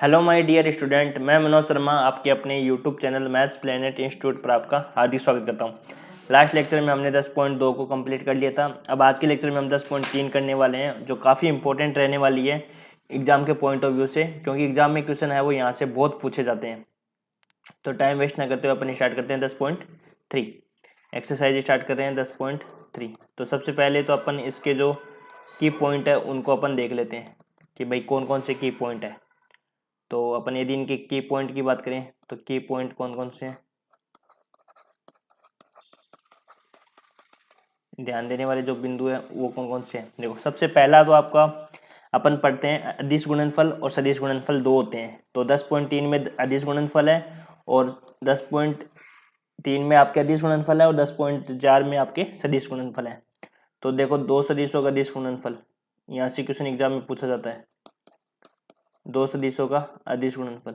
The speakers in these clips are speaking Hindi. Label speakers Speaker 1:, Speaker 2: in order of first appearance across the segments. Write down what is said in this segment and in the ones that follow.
Speaker 1: हेलो माय डियर स्टूडेंट, मैं मनोज शर्मा आपके अपने YouTube channel maths planet institute पर आपका हार्दिक स्वागत करता हूं। लास्ट लेक्चर में हमने 10.2 को कंप्लीट कर लिया था। अब आज के लेक्चर में हम 10.3 करने वाले हैं, जो काफ़ी इंपॉर्टेंट रहने वाली है एग्जाम के पॉइंट ऑफ व्यू से, क्योंकि एग्जाम में क्वेश्चन है वो यहाँ से बहुत पूछे जाते हैं। तो टाइम वेस्ट ना करते हुए अपन स्टार्ट करते हैं 10.3 एक्सरसाइज स्टार्ट कर रहे हैं 10.3। तो सबसे पहले तो अपन इसके जो की पॉइंट है उनको अपन देख लेते हैं कि भाई कौन कौन से की पॉइंट है। तो अपन यदि इनके की पॉइंट की बात करें तो की पॉइंट कौन कौन से हैं, ध्यान देने वाले जो बिंदु है वो कौन कौन से हैं। देखो, सबसे पहला तो आपका अपन पढ़ते हैं अदिश गुणनफल और सदिश गुणनफल दो होते हैं। तो 10.3 में अदिश गुणनफल है और 10.3 में आपके अदिश गुणनफल है और 10.4 में आपके सदिश गुणनफल है। तो देखो, दो सदिशों का अदिश गुणनफल यहाँ से क्वेश्चन एग्जाम में पूछा जाता है। दो सदिशों का अदिश गुणनफल,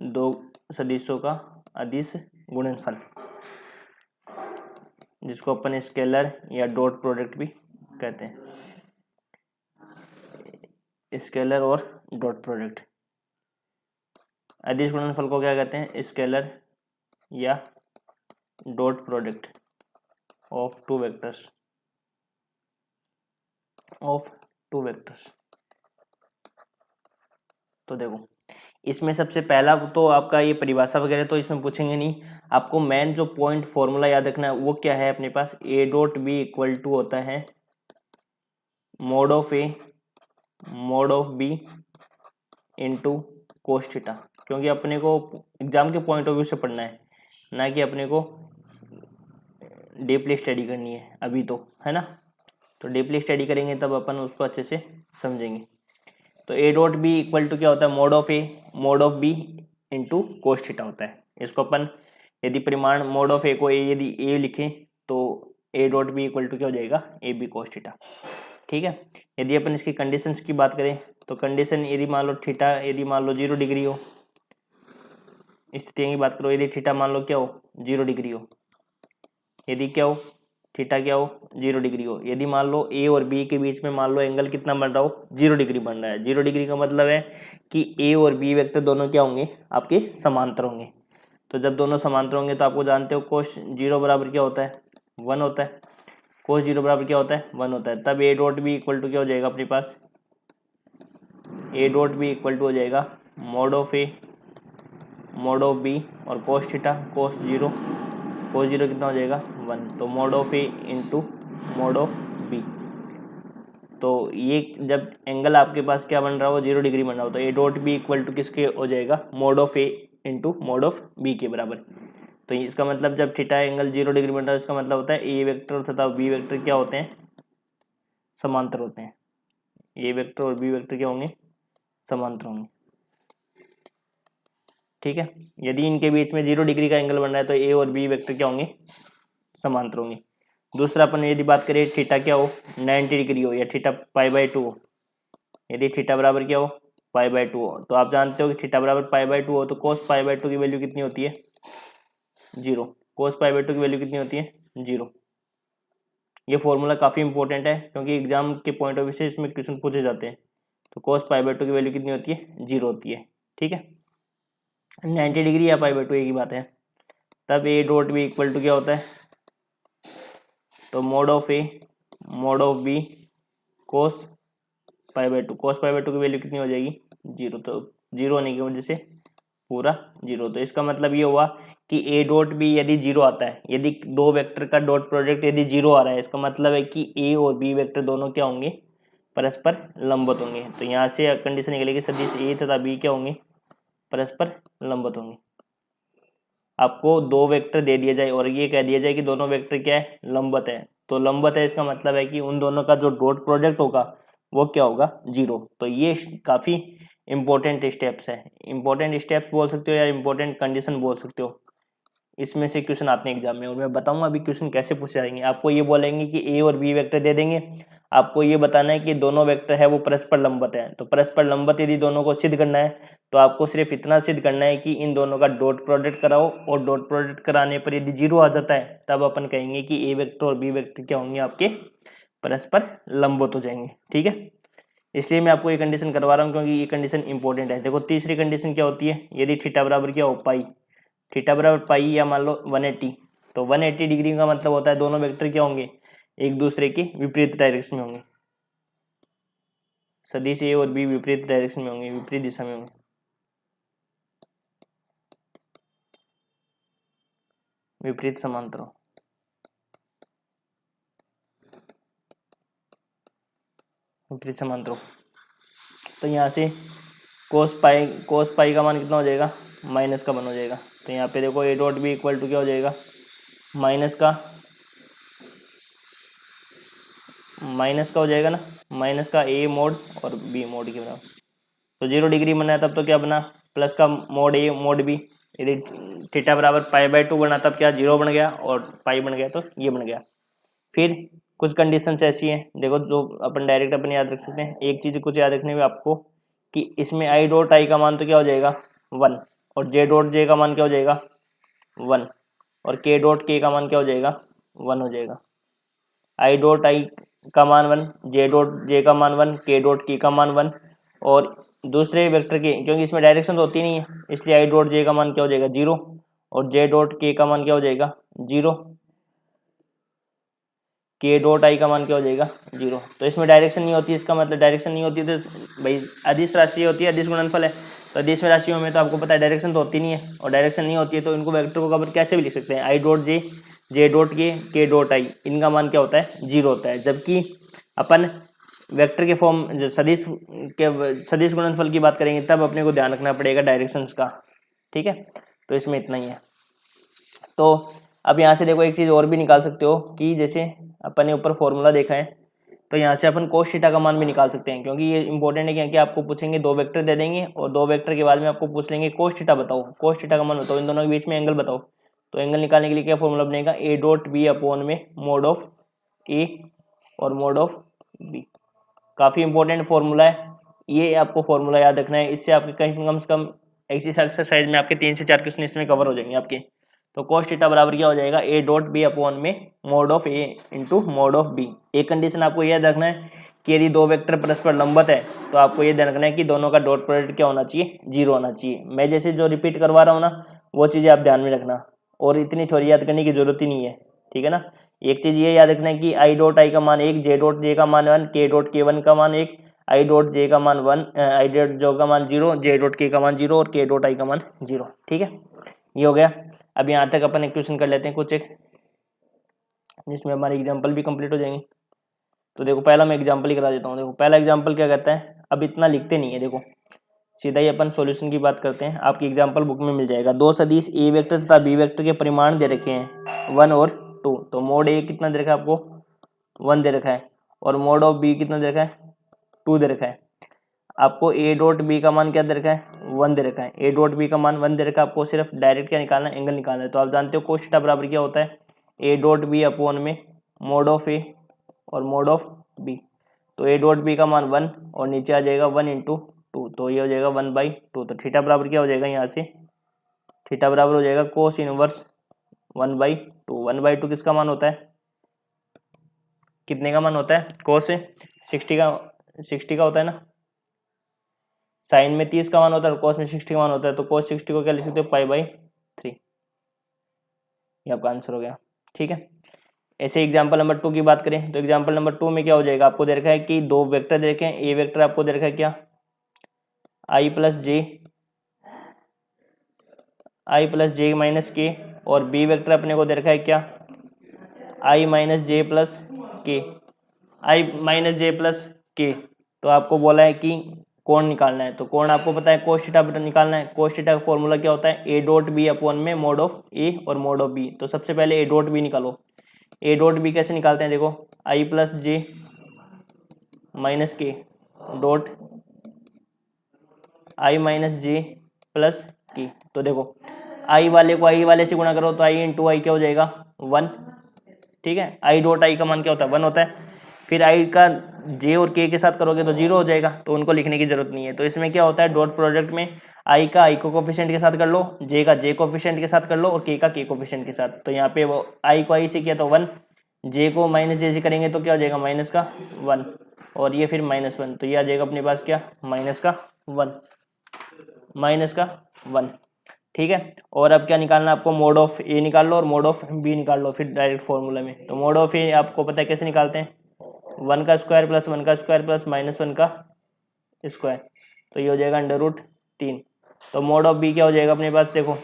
Speaker 1: दो सदिशों का अदिश गुणनफल, जिसको अपन स्केलर या डॉट प्रोडक्ट भी कहते हैं। स्केलर और डॉट प्रोडक्ट, अदिश गुणनफल को क्या कहते हैं? स्केलर या dot product of two vectors, तो देखो, इसमें सबसे पहला तो आपका ये परिभाषा वगैरह तो इसमें पूछेंगे नहीं। आपको मेन जो पॉइंट फॉर्मूला याद रखना है वो क्या है अपने पास, A dot B equal to होता है mod of A mod of B into cos theta. क्योंकि अपने को एग्जाम के पॉइंट ऑफ व्यू से पढ़ना है, ना कि अपने को डीपली स्टडी करनी है अभी, तो है ना। तो डीपली स्टडी करेंगे तब अपन उसको अच्छे से समझेंगे। तो A dot B equal to क्या होता है, mod of A mod of B into cos theta होता है। इसको अपन यदि परिमाण मोड ऑफ ए को यदि ए लिखें तो A dot B equal to क्या हो जाएगा, ए बी कोस थीटा। ठीक है। यदि अपन इसकी कंडीशंस की बात करें तो कंडीशन यदि मान लो थीटा यदि मान लो 0 डिग्री हो, स्थितियों की बात करो, यदि थीटा मान लो क्या हो, 0 डिग्री हो, यदि क्या हो, थीटा क्या हो, 0 डिग्री हो, यदि मान लो ए और बी के बीच में मान लो एंगल कितना बन रहा हो, 0 डिग्री बन रहा है। 0 डिग्री का मतलब है कि ए और बी वेक्टर दोनों क्या होंगे, आपके समांतर होंगे। तो जब दोनों समांतर होंगे तो आपको जानते हो कोस 0 बराबर क्या होता है, 1 होता है। कोस 0 बराबर क्या होता है, 1 होता है। तब A dot B equal to क्या हो जाएगा अपने पास, A dot B equal to हो जाएगा mod of A mod of B और कोस थीटा, कोस 0 कितना हो जाएगा, 1। तो mod of A into mod of B. तो ये जब एंगल आपके पास क्या बन रहा हो, 0 डिग्री बन रहा हो, तो A dot B equal to किसके हो जाएगा, mod of A into mod of B के बराबर। तो इसका मतलब जब थीटा एंगल 0 डिग्री बन रहा है, इसका मतलब होता है ए वेक्टर तथा बी वेक्टर क्या होते हैं, समांतर होते हैं। ए वेक्टर और बी वेक्टर क्या होंगे, समांतर होंगे। ठीक है। यदि इनके बीच में 0 डिग्री का एंगल बन रहा है तो ए और बी वेक्टर क्या होंगे, समांतर होंगे। दूसरा अपन यदि बात करें थीटा क्या हो, 90 डिग्री हो या थीटा π/2 हो, यदि थीटा बराबर क्या हो, π/2 हो, तो आप जानते हो कि थीटा बराबर π/2 हो तो cos π/2 की वैल्यू कितनी होती है, 0। cos π/2 की वैल्यू कितनी होती है, 0। ये फॉर्मूला काफ़ी इंपॉर्टेंट है क्योंकि एग्जाम के पॉइंट ऑफ व्यू से इसमें क्वेश्चन पूछे जाते हैं। तो cos π/2 की वैल्यू कितनी होती है, 0 होती है। ठीक है। 90 डिग्री या π/2 एक ही बात है। तब A dot B equal to क्या होता है, तो mod of A mod of B cos π/2, cos π/2 की वैल्यू कितनी हो जाएगी, 0। तो 0 होने की वजह से पूरा 0। तो इसका मतलब ये हुआ कि ए डॉट बी यदि 0 आता है, यदि दो वेक्टर का डॉट प्रोडक्ट यदि 0 आ रहा है, इसका मतलब है कि ए और बी वेक्टर दोनों क्या होंगे, परस्पर लंबवत होंगे। तो यहाँ से कंडीशन निकलेगी सदिश ए तथा बी क्या होंगे, परस्पर लंबवत होंगे। आपको दो वेक्टर दे दिया जाए और ये कह दिया जाए कि दोनों वेक्टर क्या है, लंबवत है, तो लंबवत है इसका मतलब है कि उन दोनों का जो डॉट प्रोडक्ट होगा वो क्या होगा, 0। तो ये काफ़ी इंपॉर्टेंट स्टेप्स है, इंपॉर्टेंट स्टेप्स बोल सकते हो या इंपॉर्टेंट कंडीशन बोल सकते हो। इसमें से क्वेश्चन आते हैं एग्जाम में और मैं बताऊंगा अभी क्वेश्चन कैसे पूछे जाएंगे। आपको ये बोलेंगे कि ए और बी वेक्टर दे देंगे, आपको ये बताना है कि दोनों वेक्टर है वो परस्पर लंबवत है। तो परस्पर लंबवत यदि दोनों को सिद्ध करना है तो आपको सिर्फ इतना सिद्ध करना है कि इन दोनों का डॉट प्रोडक्ट कराओ, और डॉट प्रोडक्ट कराने पर यदि 0 आ जाता है तब अपन कहेंगे कि ए वेक्टर और बी वेक्टर क्या होंगे, आपके परस्पर लंबवत हो जाएंगे। ठीक है। इसलिए मैं आपको ये कंडीशन करवा रहा हूँ क्योंकि ये कंडीशन इंपॉर्टेंट है। देखो तीसरी कंडीशन क्या होती है, यदि थीटा बराबर क्या हो पाई, थीटा बराबर पाई या मान लो 180, तो 180 डिग्री का मतलब होता है दोनों वेक्टर क्या होंगे, एक दूसरे के विपरीत डायरेक्शन में होंगे। सदिश ए और बी विपरीत डायरेक्शन में होंगे, विपरीत दिशा में होंगे। विपरीत समांतरों, विपरीत समांतरों। तो यहाँ से कोस पाई का मान कितना हो जाएगा, माइनस का 1 हो जाएगा। तो यहाँ पे देखो A dot B equal to क्या हो जाएगा, माइनस का हो जाएगा ना, माइनस का ए मोड और बी मोड के बराबर। तो 0 डिग्री बना है तब तो क्या बना, प्लस का मोड ए मोड बी। यदि थीटा बराबर π/2 बना तब क्या 0 बन गया, और पाई बन गया तो ये बन गया। फिर कुछ कंडीशंस ऐसी हैं, देखो जो अपन डायरेक्ट अपन याद रख सकते हैं। एक चीज़ कुछ याद रखने में आपको कि इसमें आई डॉट आई का मान तो क्या हो जाएगा 1, और जे डॉट जे का मान क्या हो जाएगा 1, और के डॉट के का मान क्या हो जाएगा 1 हो जाएगा। आई डॉट आई का मान 1, जे डॉट जे का मान 1, के डॉट के का मान 1, और दूसरे वेक्टर के, क्योंकि इसमें डायरेक्शन तो होती नहीं है इसलिए आई डॉट जे का मान क्या हो जाएगा 0, और जे डॉट के का मान क्या हो जाएगा 0, के डॉट आई का मान क्या हो जाएगा 0। तो इसमें डायरेक्शन नहीं होती, इसका मतलब डायरेक्शन नहीं होती तो भाई अदिश राशि होती है, अदिश गुणनफल है। तो अदिश राशियों में तो आपको पता है डायरेक्शन तो होती नहीं है, और डायरेक्शन नहीं होती है तो इनको वेक्टर को कवर कैसे भी लिख सकते हैं, I dot J, J dot के डॉट आई, इनका मान क्या होता है 0 होता है। जबकि अपन वेक्टर के फॉर्म सदिश गुणनफल की बात करेंगे तब अपने को ध्यान रखना पड़ेगा डायरेक्शंस का, ठीक है। तो इसमें इतना ही है। तो अब यहाँ से देखो एक चीज़ और भी निकाल सकते हो कि जैसे अपन ने ऊपर फॉर्मूला देखा है, तो यहाँ से अपन कोस थीटा का मान भी निकाल सकते हैं, क्योंकि ये इंपॉर्टेंट है। क्योंकि आपको पूछेंगे 2 वेक्टर दे देंगे और 2 वेक्टर के बाद में आपको पूछ लेंगे कोस थीटा बताओ, कोस थीटा का मान बताओ, इन दोनों के बीच में एंगल बताओ। तो एंगल निकालने के लिए क्या फॉर्मूला बनेगा, ए डॉट बी अपॉन में मोड ऑफ ए और मोड ऑफ बी। काफ़ी इंपॉर्टेंट फॉर्मूला है, ये आपको फॉर्मूला याद रखना है। इससे आपके कम से कम एक्सरसाइज में आपके 3 से 4 क्वेश्चन इसमें कवर हो जाएंगे आपके। तो कोस थीटा बराबर क्या हो जाएगा, ए डॉट बी अपॉन में mod of A into mod of B. एक कंडीशन आपको यह रखना है कि यदि 2 वेक्टर परस्पर लंबवत है तो आपको ये ध्यान रखना है कि दोनों का डॉट प्रोडक्ट क्या होना चाहिए 0 होना चाहिए। मैं जैसे जो रिपीट करवा रहा हूँ ना वो चीज़ें आप ध्यान में रखना, और इतनी थोड़ी याद करने की जरूरत ही नहीं है, ठीक है ना। एक चीज़ ये याद रखना है कि आई डॉट आई का मान 1, जे डॉट जे का मान 1, के डॉट के 1 का मान 1, आई डॉट जे का मान 1, आई डॉट जो का मान 0, जे डॉट के का मान 0 और के डॉट आई का मान 0, ठीक है। ये हो गया। अब यहाँ तक अपन एक क्वेश्चन कर लेते हैं कुछ एक, जिसमें हमारे एग्जाम्पल भी कंप्लीट हो जाएंगे। तो देखो पहला मैं एग्जाम्पल ही करा देता हूँ। देखो पहला एग्जाम्पल क्या कहता है, अब इतना लिखते नहीं है, देखो सीधा ही अपन सॉल्यूशन की बात करते हैं। आपकी एग्जाम्पल बुक में मिल जाएगा। 2 सदिश ए वेक्टर तथा बी वेक्टर के परिमाण दे रखे हैं 1 और 2। तो मोड ए कितना दे रखा है आपको 1 दे रखा है, और मोड ऑफ बी कितना दे रखा है 2 दे रखा है। आपको ए डॉट बी का मान क्या दे रखा है 1 दे रखा है। ए डॉट बी का मान 1 दे रखा है, आपको सिर्फ डायरेक्ट क्या निकालना है, एंगल निकालना है। तो आप जानते हो कोस थीटा बराबर क्या होता है, ए डॉट बी अपॉन में मोड ऑफ ए और मोड ऑफ बी। तो ए डॉट बी का मान 1 और नीचे आ जाएगा 1 इंटू 2, तो ये हो जाएगा 1/2। तो थीटा बराबर क्या हो जाएगा, यहाँ से थीटा बराबर हो जाएगा कोस इनवर्स 1/2। 1/2 किसका मान होता है, कितने का मान होता है, कोस 60 का होता है ना। साइन में 30 का मान होता है, कोस में 60 का मान होता है। तो कोस 60 को क्या लिख सकते हो π/3, ये आपका आंसर हो गया, ठीक है। ऐसे एग्जाम्पल नंबर 2 की बात करें तो एग्जाम्पल नंबर 2 में क्या हो जाएगा, आपको दे रखा है कि 2 वेक्टर दे रखे हैं। ए वेक्टर आपको दे रखा है क्या i प्लस जे माइनस के, और बी वेक्टर अपने को दे रखा है क्या i माइनस जे प्लस के। तो आपको बोला है कि कोण निकालना है। तो कोण आपको पता है कोस थीटा निकालना है। कोस थीटा का फॉर्मूला क्या होता है, ए डॉट बी अपॉन में मोड ऑफ ए और मोड ऑफ बी। तो सबसे पहले ए डॉट बी निकालो। ए डॉट बी कैसे निकालते हैं, देखो i प्लस जे माइनस के dot i minus J plus के। तो देखो i वाले को i वाले से गुणा करो तो i इंटू आई क्या हो जाएगा 1, ठीक है। i डॉट आई का मान क्या होता है 1 होता है। फिर i का j और k के साथ करोगे तो 0 हो जाएगा, तो उनको लिखने की जरूरत नहीं है। तो इसमें क्या होता है, डॉट प्रोडक्ट में i का i को कोफिशिएंट के साथ कर लो, j का j कोफिशिएंट के साथ कर लो और k का k कोफिशिएंट के साथ। तो यहाँ पे वो i को i से किया तो 1, j को माइनस j से करेंगे तो क्या हो जाएगा माइनस का 1, और ये फिर -1, तो ये आ जाएगा अपने पास क्या, -1। ठीक है। और अब क्या निकालना है आपको, मोड ऑफ ए निकाल लो और मोड ऑफ बी निकाल लो फिर डायरेक्ट फॉर्मूला में। तो मोड ऑफ ए आपको पता है कैसे निकालते हैं, 1 का स्क्वायर प्लस 1 का स्क्वायर प्लस -1 का स्क्वायर, तो ये हो जाएगा √3। तो मोड ऑफ बी क्या हो जाएगा अपने पास, देखो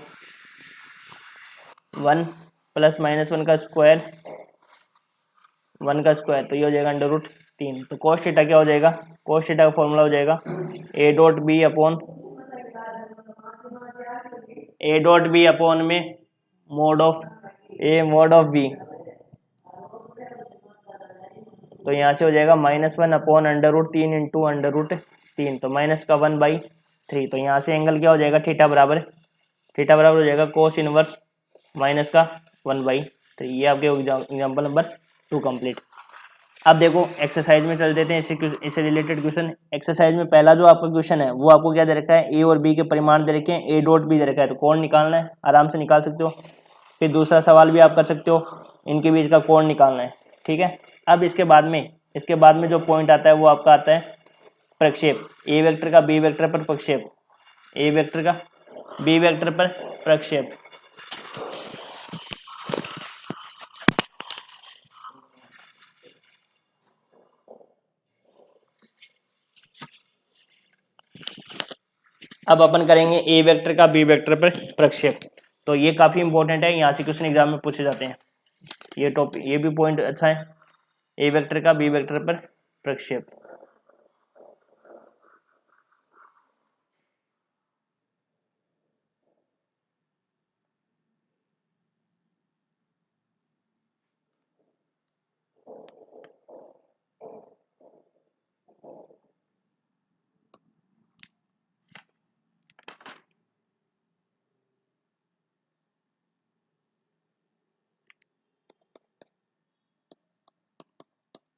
Speaker 1: 1 प्लस -1 का स्क्वायर, 1 का स्क्वायर, तो ये हो जाएगा √3। तो cos थीटा क्या हो जाएगा, cos थीटा का फॉर्मूला हो जाएगा A डॉट बी अपॉन में mod of A mod of B. तो यहाँ से हो जाएगा -1 अपॉन √3 इंटू √3, तो माइनस का 1/3। तो यहाँ से एंगल क्या हो जाएगा, थीटा बराबर हो जाएगा cos इनवर्स माइनस का 1/3। ये आपके एग्जाम्पल नंबर 2 कंप्लीट। अब देखो एक्सरसाइज में चल देते हैं, इससे रिलेटेड क्वेश्चन। एक्सरसाइज में पहला जो आपका क्वेश्चन है वो आपको क्या दे रखा है, ए और बी के परिमाण दे रखे हैं, ए डॉट बी दे रखा है, तो कोण निकालना है, आराम से निकाल सकते हो। फिर दूसरा सवाल भी आप कर सकते हो, इनके बीच का कोण निकालना है। ठीक है। अब इसके बाद में जो पॉइंट आता है वो आपका आता है प्रक्षेप, ए वेक्टर का बी वेक्टर पर प्रक्षेप, ए वेक्टर का बी वेक्टर पर प्रक्षेप। अब अपन करेंगे ए वेक्टर का बी वेक्टर पर प्रक्षेप। तो ये काफी इंपॉर्टेंट है, यहाँ से क्वेश्चन एग्जाम में पूछे जाते हैं। ये टॉपिक, ये भी पॉइंट अच्छा है, ए वेक्टर का बी वेक्टर पर प्रक्षेप।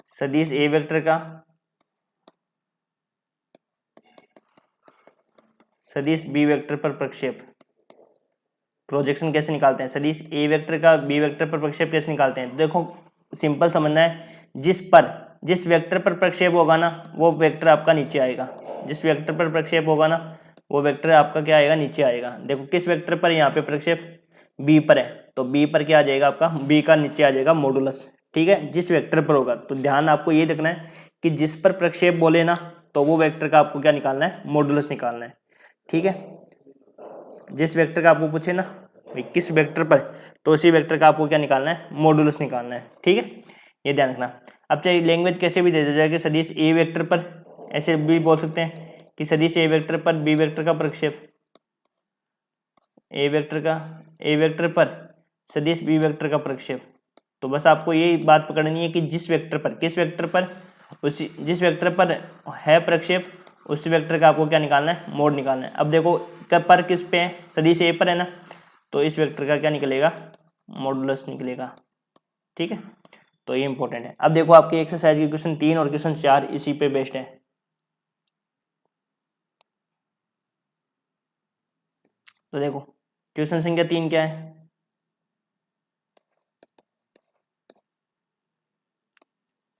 Speaker 1: सदिश ए वेक्टर का सदिश बी वेक्टर पर प्रक्षेप, प्रोजेक्शन कैसे निकालते हैं, सदिश ए वेक्टर का बी वेक्टर पर प्रक्षेप कैसे निकालते हैं। देखो सिंपल समझना है, जिस वेक्टर पर प्रक्षेप होगा ना वो वेक्टर आपका नीचे आएगा, जिस वेक्टर पर प्रक्षेप होगा ना वो वेक्टर आपका क्या आएगा, नीचे आएगा। देखो किस वेक्टर पर, यहाँ पे प्रक्षेप बी पर है, तो बी पर क्या आ जाएगा आपका, बी का नीचे आ जाएगा मॉडुलस। ठीक है, जिस वेक्टर पर होगा, तो ध्यान आपको ये देखना है कि जिस पर प्रक्षेप बोले ना तो वो वेक्टर का आपको क्या निकालना है, मॉडुलस निकालना है। ठीक है, जिस वेक्टर का आपको पूछे ना किस वेक्टर पर, तो उसी वेक्टर का आपको क्या निकालना है, मॉडुलस निकालना है। ठीक है, ये ध्यान रखना। अब चाहे लैंग्वेज कैसे भी दे दिया जाए कि सदिश ए वेक्टर पर, ऐसे भी बोल सकते हैं कि सदिश ए वेक्टर पर बी वेक्टर का प्रक्षेप, ए वेक्टर पर सदिश बी वेक्टर का प्रक्षेप। तो बस आपको यही बात पकड़नी है कि जिस वेक्टर पर, किस वेक्टर पर, उसी जिस वेक्टर पर है प्रक्षेप उस वेक्टर का आपको क्या निकालना है, मोड निकालना है। अब देखो कब पर किस पे है, सदिश ए पर है ना, तो इस वेक्टर का क्या निकलेगा, मॉडुलस निकलेगा। ठीक है, तो ये इंपॉर्टेंट है। अब देखो आपके एक्सरसाइज के क्वेश्चन 3 और क्वेश्चन 4 इसी पे बेस्ड है। तो देखो क्वेश्चन संख्या 3 क्या है,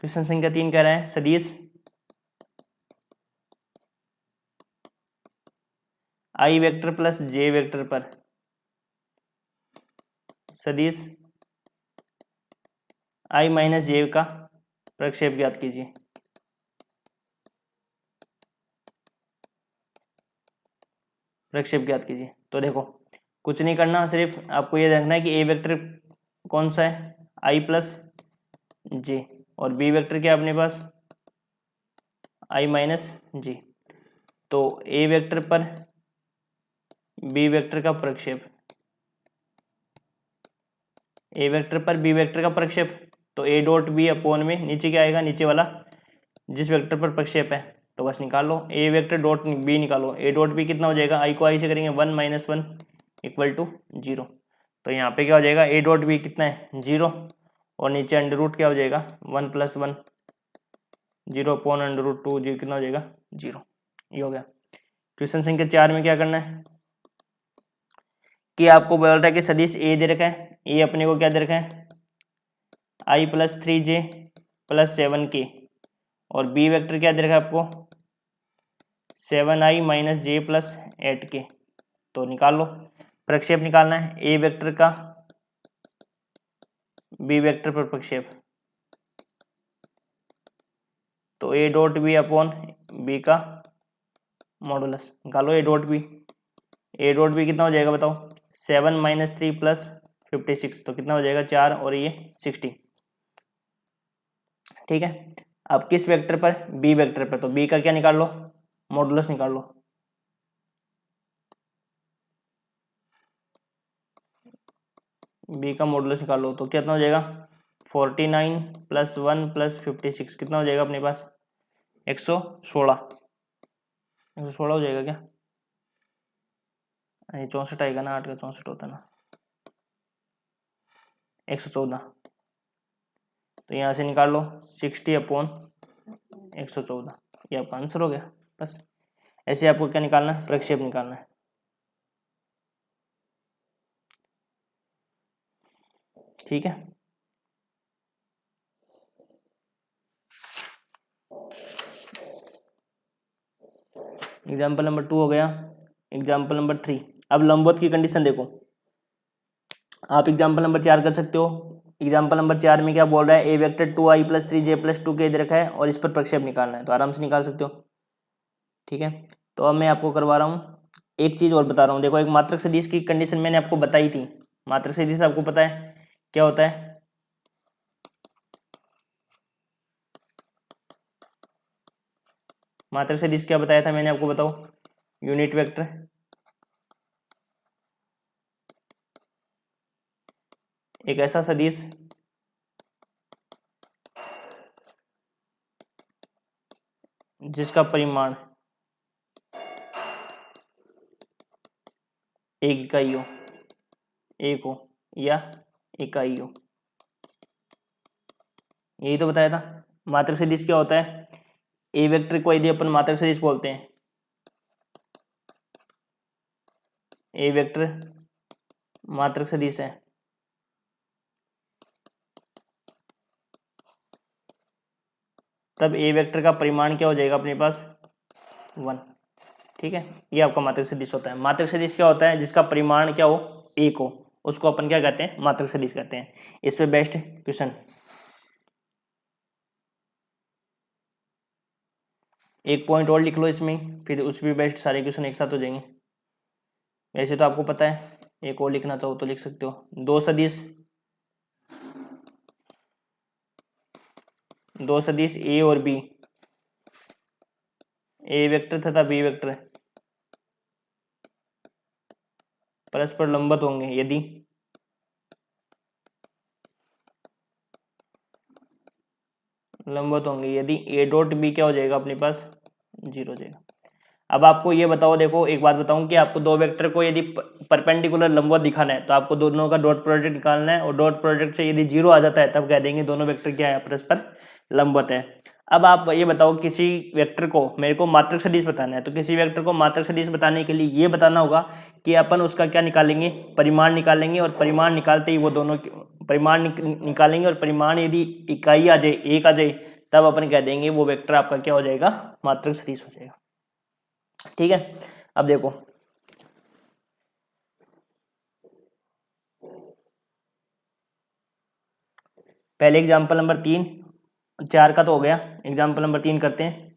Speaker 1: क्वेश्चन संख्या 3 कह रहा है सदिश आई वेक्टर प्लस जे वेक्टर पर सदिश आई माइनस जे का प्रक्षेप ज्ञात कीजिए। प्रक्षेप ज्ञात कीजिए। तो देखो कुछ नहीं करना, सिर्फ आपको ये देखना है कि ए वेक्टर कौन सा है, आई प्लस जे, और बी वेक्टर क्या है अपने पास, आई माइनस जे। तो ए वेक्टर पर बी वेक्टर का प्रक्षेप, ए वेक्टर पर बी वेक्टर का प्रक्षेप, तो ए डॉट बी अपॉन में नीचे क्या आएगा, नीचे वाला जिस वेक्टर पर प्रक्षेप है, तो बस निकाल लो, ए वेक्टर डॉट बी निकालो, ए डॉट बी कितना हो जाएगा, आई को आई से करेंगे 1 - 1 = 0। तो यहाँ पे क्या हो जाएगा, ए डॉट बी कितना है 0, और नीचे अंडर रूट क्या हो जाएगा 1 + 1 0 अपॉन √2 0 कितना हो जाएगा 0। ये हो गया। क्वेश्चन संख्या 4 में क्या करना है कि आपको बोल रहा है कि सदिश ए दे रखा है, ए अपने को क्या दे रखा है, i + 3j + 7k, और बी वेक्टर क्या दे रखा है आपको 7i माइनस जे प्लस 8k। तो निकाल लो, प्रक्षेप निकालना है ए वेक्टर का बी वेक्टर पर प्रक्षेप, तो A dot B upon B का मॉडुलस निकालो। ए डॉट बी कितना हो जाएगा बताओ 7 माइनस 3 प्लस 56, तो कितना हो जाएगा 4 और ये 60। ठीक है, अब किस वेक्टर पर बी वेक्टर पर, तो बी का क्या निकाल लो मॉडुलस निकाल लो। बी का मॉडुलस निकाल लो तो कितना हो जाएगा 49 प्लस 1 प्लस 56 कितना हो जाएगा अपने पास 116 हो जाएगा क्या, ये 64 आएगा ना, 8 का 64 होता है ना, 114। तो यहाँ से निकाल लो 60 अपॉन 114, ये आपका आंसर हो गया। बस ऐसे आपको क्या निकालना है प्रक्षेप निकालना है। ठीक है, एग्जाम्पल नंबर 2 हो गया। एग्जाम्पल नंबर 3, अब लंबवत की कंडीशन देखो, आप एग्जाम्पल नंबर 4 कर सकते हो। एग्जाम्पल नंबर 4 में क्या बोल रहा है A vector 2i plus 3j plus 2k दे रखा है और इस पर प्रक्षेप निकालना है, तो आराम से निकाल सकते हो। ठीक है, तो अब मैं आपको करवा रहा हूँ, एक चीज़ और बता रहा हूँ। देखो एक मात्रक सदिश की कंडीशन मैंने आपको बताई थी। मात्रक सदिश आपको पता है क्या होता है, मात्रक सदिश क्या बताया था मैंने आपको, बताओ यूनिट वेक्टर एक ऐसा सदिश जिसका परिमाण एक इकाई हो, एक हो या इकाई हो, यही तो बताया था। मात्रक सदिश क्या होता है, ए वेक्टर को यदि अपन मात्रक सदिश बोलते हैं, ए वेक्टर मात्रक सदिश है, तब ए वेक्टर का परिमाण क्या हो जाएगा अपने पास 1। ठीक है, ये आपका मात्रक सदिश होता है। मात्रक सदिश क्या होता है, जिसका परिमाण क्या हो एक हो, उसको अपन क्या कहते हैं मात्रक सदिश कहते हैं। इस पे बेस्ट क्वेश्चन, एक पॉइंट और लिख लो इसमें, फिर उस भी बेस्ट सारे क्वेश्चन एक साथ हो जाएंगे। वैसे तो आपको पता है, एक और लिखना चाहो तो लिख सकते हो। दो सदिश ए और बी, ए वेक्टर तथा बी वेक्टर परस्पर लंबवत होंगे यदि ए डॉट बी क्या हो जाएगा अपने पास 0 हो जाएगा। अब आपको ये बताओ, देखो एक बात बताऊं कि आपको दो वेक्टर को यदि परपेंडिकुलर लंबवत दिखाना है तो आपको दोनों का डॉट प्रोडक्ट निकालना है, और डॉट प्रोडक्ट से यदि 0 आ जाता है तब कह देंगे दोनों वेक्टर क्या है परस्पर लंबवत है। अब आप ये बताओ, किसी वेक्टर को मेरे को मात्रक सदिश बताना है, तो किसी वेक्टर को मात्रक सदिश बताने के लिए ये बताना होगा कि अपन उसका क्या निकालेंगे परिमाण निकालेंगे, और परिमाण निकालते ही वो दोनों परिमाण निकालेंगे, और परिमाण यदि इकाई आ जाए एक आ जाए तब अपन कह देंगे वो वेक्टर आपका क्या हो जाएगा मात्रक सदिश हो जाएगा। ठीक है, अब देखो पहले एग्जाम्पल नंबर 3, 4 का तो हो गया, एग्जाम्पल नंबर 3 करते हैं।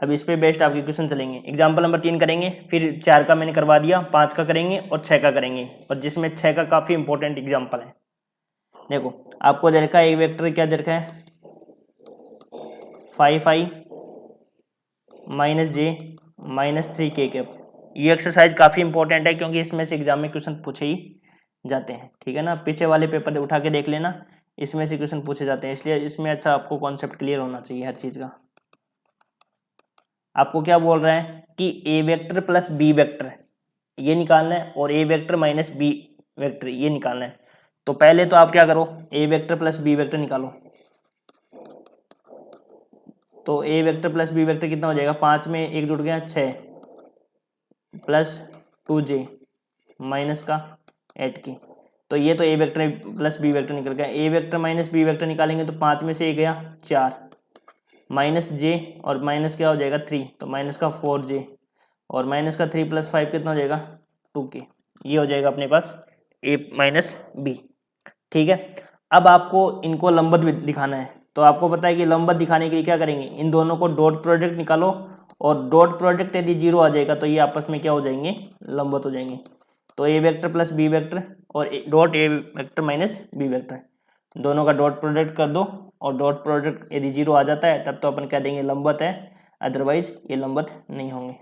Speaker 1: अब इस पे बेस्ट आपके क्वेश्चन चलेंगे। एग्जाम्पल नंबर 3 करेंगे, फिर 4 का मैंने करवा दिया, 5 का करेंगे और 6 का करेंगे, और जिसमें 6 का काफी इंपॉर्टेंट एग्जाम्पल है। देखो आपको दे रखा है एक वेक्टर क्या दे रखा है 5i माइनस जे माइनस 3k कैप। ये एक्सरसाइज काफ़ी इंपॉर्टेंट है क्योंकि इसमें से एग्जाम में क्वेश्चन पूछे ही जाते हैं। ठीक है ना, पीछे वाले पेपर उठा के देख लेना, इसमें से क्वेश्चन पूछे जाते हैं, इसलिए इसमें अच्छा आपको कॉन्सेप्ट क्लियर होना चाहिए हर चीज़ का। आपको क्या बोल रहा है कि A vector plus B vector ये निकालना है, और ए वेक्टर माइनस बी वेक्टर ये निकालना है। तो पहले तो आप क्या करो, ए वेक्टर प्लस बी वेक्टर निकालो। तो A vector plus B vector कितना हो जाएगा, 5 में 1 जुड़ गया 6 प्लस 2j माइनस का 8k, तो ये तो A vector plus B vector निकल गया। ए वेक्टर माइनस बी वेक्टर निकालेंगे तो 5 में से ए गया 4, माइनस जे और माइनस क्या हो जाएगा 3, तो माइनस का 4j और माइनस का 3 + 5 कितना हो जाएगा 2k। ये हो जाएगा अपने पास a माइनस बी। ठीक है, अब आपको इनको लंबवत भी दिखाना है, तो आपको पता है कि लंबवत दिखाने के लिए क्या करेंगे, इन दोनों को डॉट प्रोडक्ट निकालो और डॉट प्रोडक्ट यदि 0 आ जाएगा तो ये आपस में क्या हो जाएंगे, लंबवत हो जाएंगे। तो A vector plus B vector और dot A vector minus B vector, दोनों का डॉट प्रोडक्ट कर दो और डॉट प्रोडक्ट यदि 0 आ जाता है तब तो अपन कह देंगे लंबवत है, अदरवाइज ये लंबवत नहीं होंगे।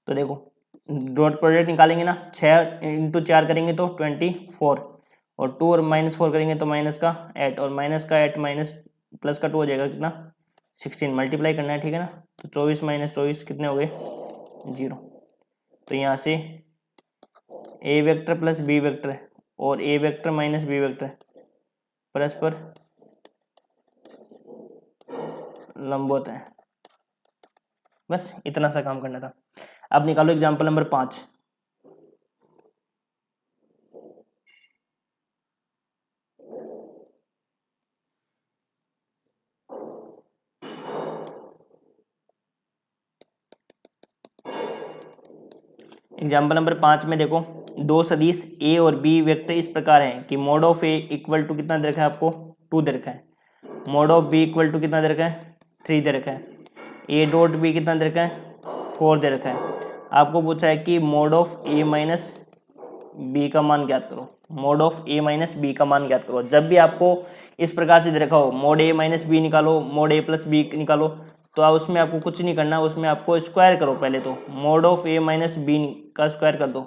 Speaker 1: तो देखो डॉट प्रोडक्ट निकालेंगे ना, 6 × 4 करेंगे तो 24 और 2 और -4 करेंगे तो माइनस का 8 और माइनस का 8 माइनस प्लस का 2 हो जाएगा कितना 16, मल्टीप्लाई करना है। ठीक है ना, तो 24 - 24 कितने हो गए 0। तो यहाँ से ए वेक्टर प्लस बी वेक्टर और ए वेक्टर माइनस बी वेक्टर परस्पर लंबवत है। बस इतना सा काम करना था। अब निकालो एग्जाम्पल नंबर 5। एग्जाम्पल नंबर 5 में देखो, दो सदिश ए और बी वेक्टर इस प्रकार हैं कि mod of A equal to कितना दे रखा है आपको 2 दे रखा है, mod of B equal to कितना दे रखा है 3 दे रखा है, ए डॉट बी कितना दे रखा है 4 दे रखा है। आपको पूछा है कि mod of A minus B का मान ज्ञात करो, mod of A minus B का मान ज्ञात करो। जब भी आपको इस प्रकार से दे रखा हो मोड ए माइनस बी निकालो, मोड ए प्लस बी निकालो, तो उसमें आपको कुछ नहीं करना, उसमें आपको स्क्वायर करो। पहले तो mod of A minus B का स्क्वायर कर दो,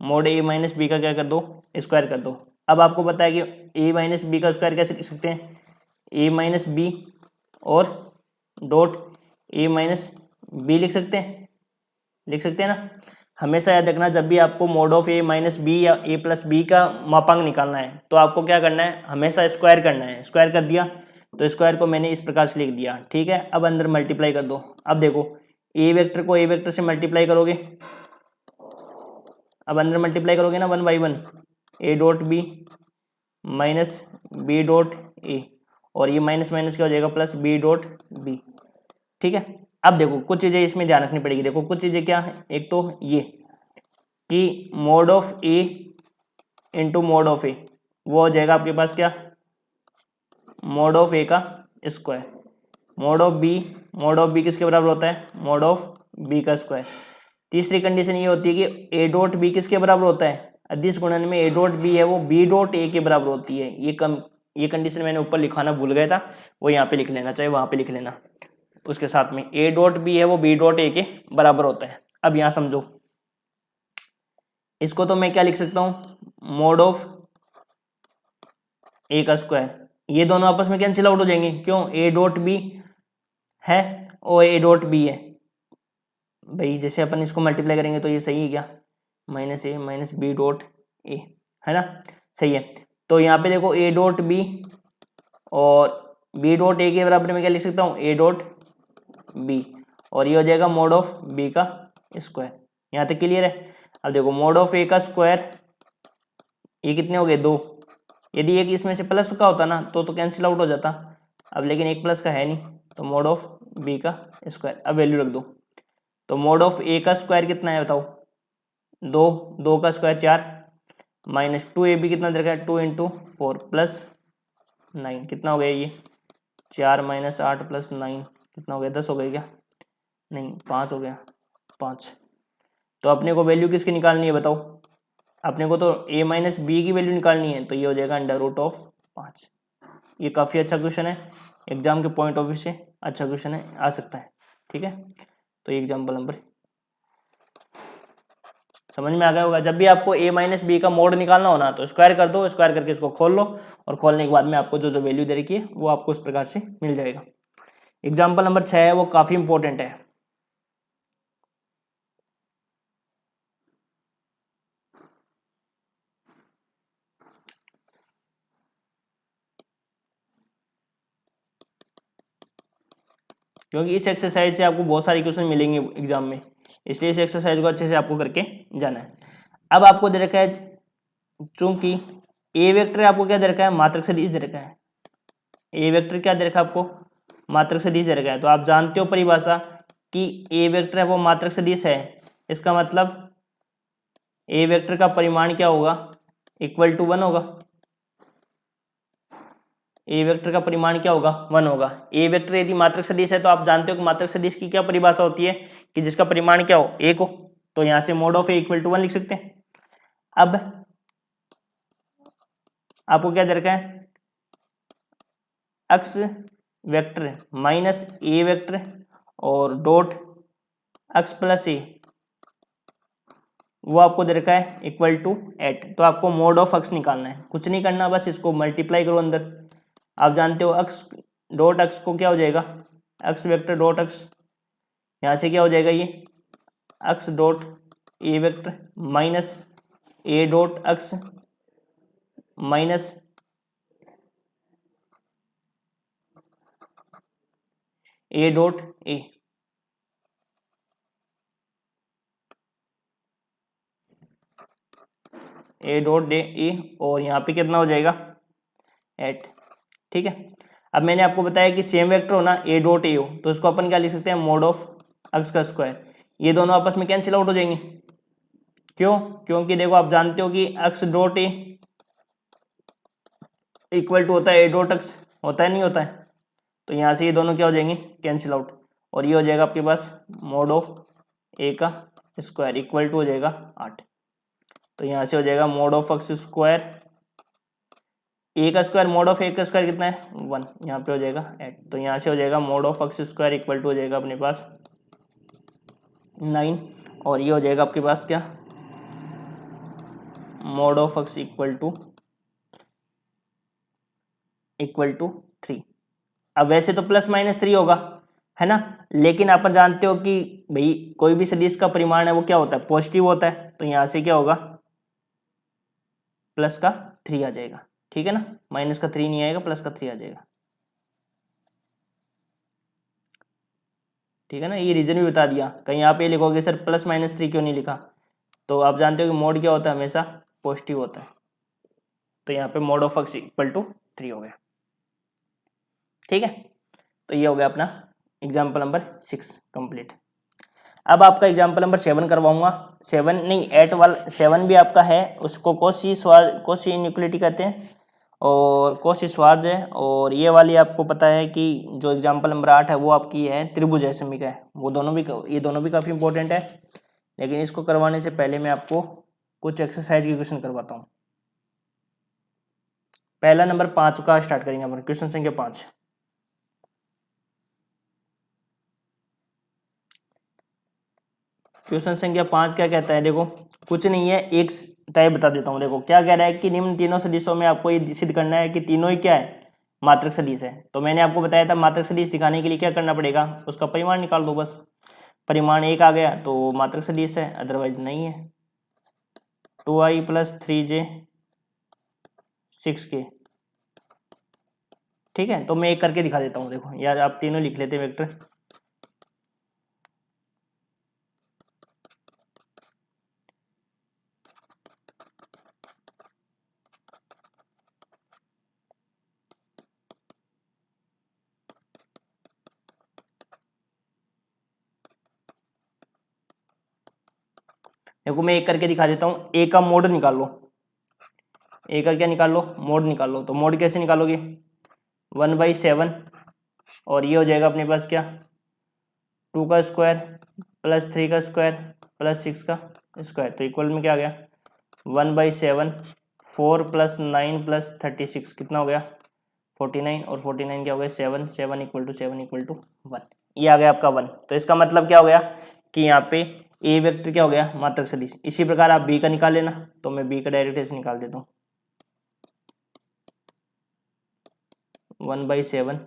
Speaker 1: मोड ए माइनस बी का क्या कर दो स्क्वायर कर दो। अब आपको पता है कि ए माइनस बी का स्क्वायर कैसे लिख सकते हैं, ए माइनस बी और डॉट ए माइनस बी लिख सकते हैं ना। हमेशा याद रखना, जब भी आपको mod of A minus B या ए प्लस बी का मापांक निकालना है तो आपको क्या करना है, हमेशा स्क्वायर करना है। स्क्वायर कर दिया तो स्क्वायर को मैंने इस प्रकार से लिख दिया। ठीक है, अब अंदर मल्टीप्लाई कर दो। अब देखो ए वेक्टर को ए वेक्टर से मल्टीप्लाई करोगे, अब अंदर मल्टीप्लाई करोगे ना 1 × 1, A dot B minus B dot A और ये माइनस माइनस क्या हो जाएगा प्लस बी डॉट बी। ठीक है, अब देखो कुछ चीज़ें इसमें ध्यान रखनी पड़ेगी। देखो कुछ चीज़ें क्या है, एक तो ये कि mod of A into mod of A वो हो जाएगा आपके पास क्या मोड ऑफ ए का स्क्वायर, मोड ऑफ बी किसके बराबर होता है मोड ऑफ बी का स्क्वायर। तीसरी कंडीशन ये होती है कि ए डॉट बी किसके बराबर होता है, अदिश गुणन में ए डॉट बी है वो बी डॉट ए के बराबर होती है। ये कंडीशन मैंने ऊपर लिखाना भूल गया था, वो यहाँ पे लिख लेना, चाहे वहाँ पे लिख लेना उसके साथ में, ए डॉट बी है वो बी डॉट ए के बराबर होता है। अब यहाँ समझो, इसको तो मैं क्या लिख सकता हूँ मोड ऑफ ए का स्क्वायर, ये दोनों आपस में कैंसिल आउट हो जाएंगे, क्यों ए डॉट बी है और ए डॉट बी है भाई, जैसे अपन इसको मल्टीप्लाई करेंगे तो ये सही है क्या minus A minus B dot A, है ना, सही है। तो यहाँ पे देखो ए डॉट बी और बी डॉट ए के बराबर में क्या लिख सकता हूँ ए डॉट बी और ये हो जाएगा मोड ऑफ बी का स्क्वायर। यहाँ तक क्लियर है। अब देखो मोड ऑफ ए का स्क्वायर ये कितने हो गए 2, यदि एक इसमें से प्लस का होता ना तो कैंसिल आउट हो जाता, अब लेकिन एक प्लस का है नहीं, तो मोड ऑफ बी का स्क्वायर। अब वैल्यू रख दो, तो मोड ऑफ ए का स्क्वायर कितना है बताओ 2, 2 का स्क्वायर 4 माइनस 2ab कितना दे रखा है 2 × 4 प्लस 9 कितना हो गया ये 4 - 8 + 9 कितना हो गया 10 हो गया क्या, नहीं 5 हो गया 5। तो अपने को वैल्यू किसकी निकालनी है बताओ, अपने को तो a माइनस बी की वैल्यू निकालनी है, तो ये हो जाएगा √5। ये काफ़ी अच्छा क्वेश्चन है, एग्जाम के पॉइंट ऑफ व्यू से अच्छा क्वेश्चन है, आ सकता है। ठीक है, तो ये एग्जाम्पल नंबर समझ में आ गया होगा। जब भी आपको a माइनस बी का मोड निकालना हो ना तो स्क्वायर कर दो, स्क्वायर करके इसको खोल लो और खोलने के बाद में आपको जो जो वैल्यू दे रखी है वो आपको इस प्रकार से मिल जाएगा। एग्जाम्पल नंबर 6 है, वो काफ़ी इंपॉर्टेंट है। क्योंकि इस एक्सरसाइज से आपको बहुत सारे क्वेश्चन मिलेंगे एग्जाम में, इसलिए इस एक्सरसाइज को अच्छे से आपको करके जाना है। अब आपको दे रखा है, चूंकि ए वेक्टर आपको क्या दे रखा है, मात्रक सदिश दे रखा है। ए वेक्टर क्या दे रखा है आपको, मात्रक सदिश दे रखा है। तो आप जानते हो परिभाषा कि ए वेक्टर है वो मात्रक सदिश है, इसका मतलब ए वेक्टर का परिमाण क्या होगा, इक्वल टू 1 होगा। ए वेक्टर का परिमाण क्या होगा, 1 होगा। ए वेक्टर यदि मात्रक सदिश है तो आप जानते हो कि मात्रक सदिश की क्या परिभाषा होती है, कि जिसका परिमाण क्या हो, 1 हो। तो यहां से mod of A equal to 1 लिख सकते हैं। अब आपको क्या दे रखा है, अक्स वेक्टर माइनस ए वेक्टर और डॉट अक्स प्लस ए, वो आपको दे रखा है इक्वल टू 8। तो आपको मोड ऑफ अक्स निकालना है, कुछ नहीं करना, बस इसको मल्टीप्लाई करो अंदर। आप जानते हो अक्स डॉट अक्स को क्या हो जाएगा, अक्स वेक्टर डॉट अक्स, यहाँ से क्या हो जाएगा ये x dot A vector minus A dot x minus A dot A dot A, और यहाँ पे कितना हो जाएगा 8। ठीक है। अब मैंने आपको बताया कि सेम वेक्टर हो ना, ए डॉट ए हो, तो इसको अपन क्या लिख सकते हैं, मोड ऑफ अक्स का स्क्वायर। ये दोनों आपस में कैंसिल आउट हो जाएंगे। क्यों, क्योंकि देखो आप जानते हो कि अक्स डॉट ए इक्वल टू होता है ए डॉट अक्स, होता है नहीं होता है। तो यहाँ से ये दोनों क्या हो जाएंगे, कैंसिल आउट, और ये हो जाएगा आपके पास मोड ऑफ ए का स्क्वायर इक्वल टू हो जाएगा 8। तो यहाँ से हो जाएगा मोड ऑफ अक्स स्क्वायर, ए का स्क्वायर मोड ऑफ ए का स्क्वायर कितना है 1, यहाँ पे हो जाएगा 8। तो यहाँ से हो जाएगा mod of x square equal to हो जाएगा अपने पास 9, और ये हो जाएगा आपके पास क्या, mod of x equal to 3। अब वैसे तो प्लस माइनस 3 होगा, है ना, लेकिन अपन जानते हो कि भाई कोई भी सदिश का परिमाण है वो क्या होता है, पॉजिटिव होता है। तो यहाँ से क्या होगा, प्लस का 3 आ जाएगा। ठीक है ना, माइनस का 3 नहीं आएगा, प्लस का 3 आ जाएगा। ठीक है ना, ये रीजन भी बता दिया। कहीं आप ये लिखोगे सर प्लस माइनस 3 क्यों नहीं लिखा, तो आप जानते हो कि मोड क्या होता है, हमेशा पॉजिटिव होता है। तो यहाँ पे mod of x equal to 3 हो गया। ठीक है, तो ये हो गया अपना एग्जाम्पल नंबर 6 कंप्लीट। अब आपका एग्जाम्पल नंबर 7 करवाऊंगा, 7 नहीं 8 वाला 7 भी आपका है, उसको कोशी इनइक्वालिटी कहते हैं और कोशी स्वार्ज है। और ये वाली आपको पता है कि जो एग्जाम्पल नंबर 8 है वो आपकी है त्रिभुज ऐसमिक है। वो दोनों भी, ये दोनों भी काफ़ी इंपॉर्टेंट है, लेकिन इसको करवाने से पहले मैं आपको कुछ एक्सरसाइज के क्वेश्चन करवाता हूँ। पहला नंबर 5 का स्टार्ट करेंगे अपन, क्वेश्चन संख्या 5। क्वेश्चन संख्या 5 क्या कहता है, देखो कुछ नहीं है, एक टाइप बता देता हूँ। देखो क्या कह रहा है कि निम्न तीनों सदिशों में आपको ये सिद्ध करना है कि तीनों ही क्या है, मात्रक सदिश है। तो मैंने आपको बताया था मात्रक सदिश दिखाने के लिए क्या करना पड़ेगा, उसका परिमाण निकाल दो बस। परिमाण 1 आ गया तो मात्रक सदिश है, अदरवाइज नहीं है। 2i + 3j 6k। ठीक है, तो मैं एक करके दिखा देता हूँ। देखो यार आप तीनों लिख लेते वेक्टर। देखो मैं एक करके दिखा देता हूँ। ए का मोड निकाल लो, ए का क्या निकाल लो, मोड निकाल लो। तो मोड कैसे निकालोगे, 1/7, और ये हो जाएगा अपने पास क्या, 2 का स्क्वायर + 3 का स्क्वायर + 6 का स्क्वायर। तो इक्वल में क्या आ गया, 1/7, 4 + 9 + 36 कितना हो गया 49, और 49 क्या हो गया 7, 7 = 7 = 1। ये आ गया आपका 1। तो इसका मतलब क्या हो गया कि यहाँ पे ए वेक्टर क्या हो गया, मात्रक सदिश। इसी प्रकार आप बी का निकाल लेना, तो मैं बी का डायरेक्ट ऐसे निकाल देता हूँ। 1/7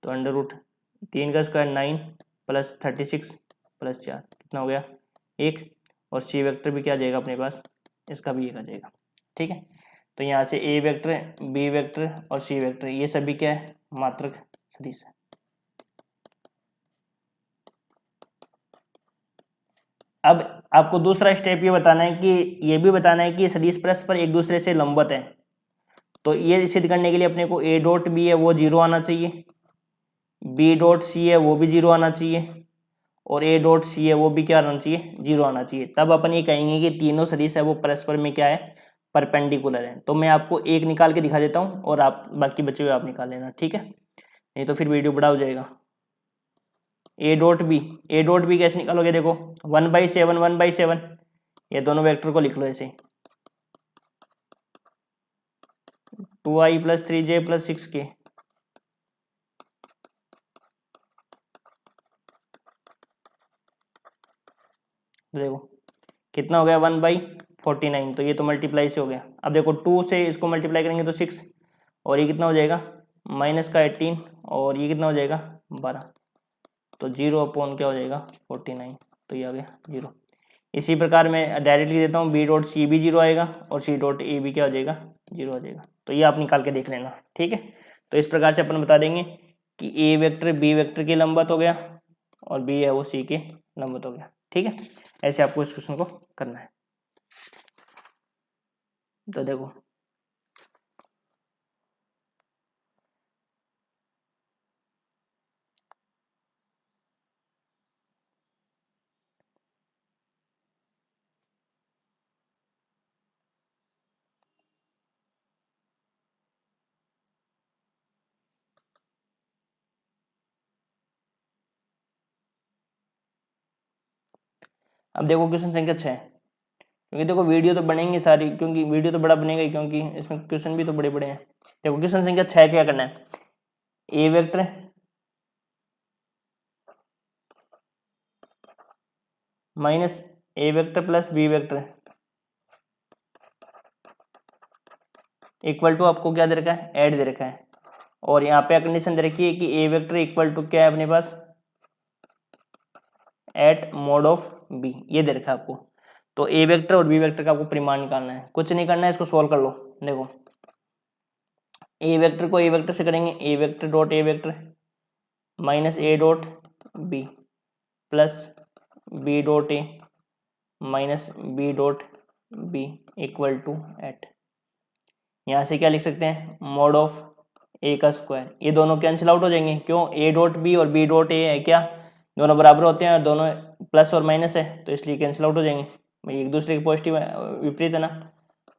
Speaker 1: तो √3 का स्क्वायर 9 + 36 + 4 कितना हो गया 1, और सी वेक्टर भी क्या आ जाएगा अपने पास, इसका भी 1 आ जाएगा। ठीक है, तो यहाँ से ए वेक्टर, बी वेक्टर और सी वेक्टर ये सभी क्या है, मात्रक सदिश है। अब आपको दूसरा स्टेप ये बताना है कि ये भी बताना है कि सदिश परस्पर एक दूसरे से लंबवत है। तो ये सिद्ध करने के लिए अपने को ए डॉट बी है वो 0 आना चाहिए, बी डॉट सी है वो भी 0 आना चाहिए, और ए डॉट सी है वो भी क्या आना चाहिए, 0 आना चाहिए। तब अपन ये कहेंगे कि तीनों सदिश है वो परस्पर में क्या है, परपेंडिकुलर है। तो मैं आपको एक निकाल के दिखा देता हूँ और आप बाकी बचे हुए आप निकाल लेना, ठीक है, नहीं तो फिर वीडियो बड़ा हो जाएगा। ए डॉट बी कैसे निकालोगे, देखो 1/7 1/7, ये दोनों वेक्टर को लिख लो ऐसे, 2i + 3j + 6k, देखो कितना हो गया 1/49, तो ये तो मल्टीप्लाई से हो गया। अब देखो 2 से इसको मल्टीप्लाई करेंगे तो 6, और ये कितना हो जाएगा -18, और ये कितना हो जाएगा 12, तो 0 क्या हो जाएगा 49, तो ये आ गया 0। इसी प्रकार मैं डायरेक्टली देता हूँ, बी डॉट सी भी 0 आएगा और सी डॉट ए भी क्या हो जाएगा 0 आ जाएगा। तो ये आप निकाल के देख लेना, ठीक है। तो इस प्रकार से अपन बता देंगे कि ए वेक्टर बी वेक्टर के लंबवत हो गया और बी है वो सी के लंबवत हो गया, ठीक है। ऐसे आपको इस क्वेश्चन को करना है। तो देखो अब देखो क्वेश्चन संख्या 6, क्योंकि देखो वीडियो तो बनेंगे सारी, क्योंकि वीडियो तो बड़ा बनेगा ही, क्योंकि इसमें क्वेश्चन भी तो बड़े बड़े हैं। देखो क्वेश्चन संख्या 6 क्या करना है, A vector minus A vector plus B vector equal to आपको क्या दे रखा है, ऐड दे रखा है, और यहाँ पे कंडीशन दे रखी है कि ए वेक्टर इक्वल टू क्या है अपने पास, एट मोड ऑफ बी, ये दे रखा है आपको। तो ए वेक्टर और बी वेक्टर का आपको परिमाण निकालना है, कुछ नहीं करना है, इसको सोल्व कर लो। देखो ए वेक्टर को ए वेक्टर से करेंगे, A vector dot A vector minus A dot B plus B dot A minus B dot B equal to eight, यहाँ से क्या लिख सकते हैं, मोड ऑफ ए का स्क्वायर। ये दोनों कैंसिल आउट हो जाएंगे, क्यों, ए डॉट बी और बी डॉट ए है क्या, दोनों बराबर होते हैं और दोनों प्लस और माइनस है, तो इसलिए कैंसिल आउट हो जाएंगे, भाई एक दूसरे के पॉजिटिव विपरीत है ना,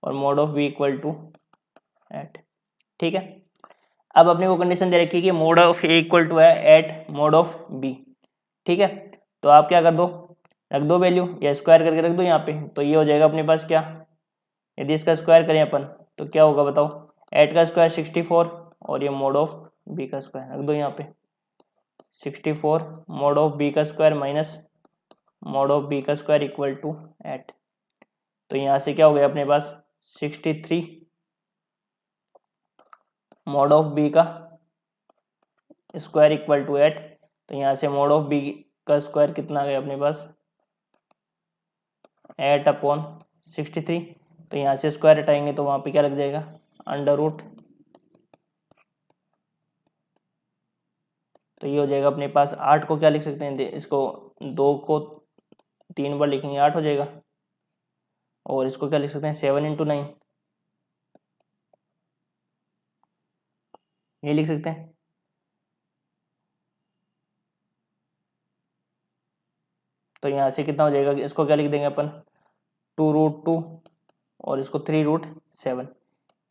Speaker 1: और mod of B equal to eight, ठीक है। अब अपने को कंडीशन दे रखी है कि mod of A equal to है एट मोड ऑफ बी, ठीक है। तो आप क्या कर दो, रख दो वैल्यू, या स्क्वायर करके रख दो यहाँ पे, तो ये हो जाएगा अपने पास क्या, यदि इसका स्क्वायर करें अपन तो क्या होगा बताओ, एट का स्क्वायर 64 और ये मोड ऑफ बी का स्क्वायर, रख दो यहाँ पे 64 मोड ऑफ बी का square minus mod of B का स्क्वायर इक्वल टू एट। तो यहाँ से क्या हो गया अपने पास 63 मोड ऑफ बी का स्क्वायर इक्वल टू एट। तो यहाँ से मोड ऑफ बी का स्क्वायर कितना आ गया अपने पास 8/63। तो यहाँ से स्क्वायर हटाएंगे तो वहाँ पे क्या लग जाएगा अंडर रूट, तो ये हो जाएगा अपने पास 8 को क्या लिख सकते हैं, इसको 2 को 3 बार लिखेंगे 8 हो जाएगा, और इसको क्या लिख सकते हैं 7 × 9, ये लिख सकते हैं। तो यहाँ से कितना हो जाएगा, इसको क्या लिख देंगे अपन 2√2 और इसको 3√7।